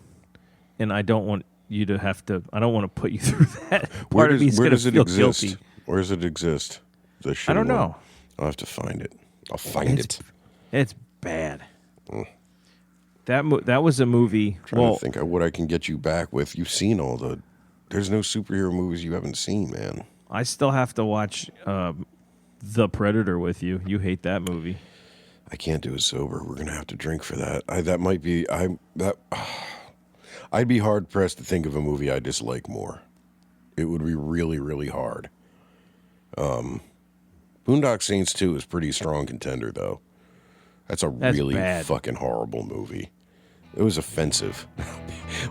and I don't want you to have to. I don't want to put you through that. where Part of me is does gonna it feel exist? guilty. Where does it exist? The I shitty don't one? know. I'll have to find it. I'll find it. It's bad. That was a movie. Trying to think of what I can get you back with. You've seen all the. There's no superhero movies you haven't seen, man. I still have to watch The Predator with you. You hate that movie. I can't do it sober. We're gonna have to drink for that. I'd be hard pressed to think of a movie I dislike more. It would be really, really hard. Boondock Saints 2 is pretty strong contender, though. That's really bad. fucking horrible movie. It was offensive.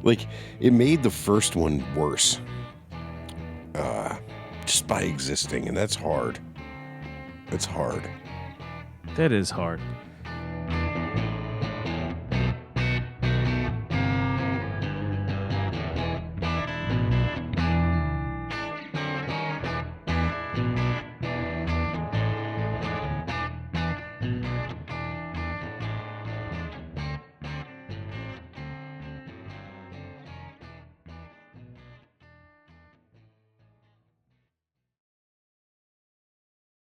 Like, it made the first one worse. Just by existing, and that's hard. It's hard. That is hard.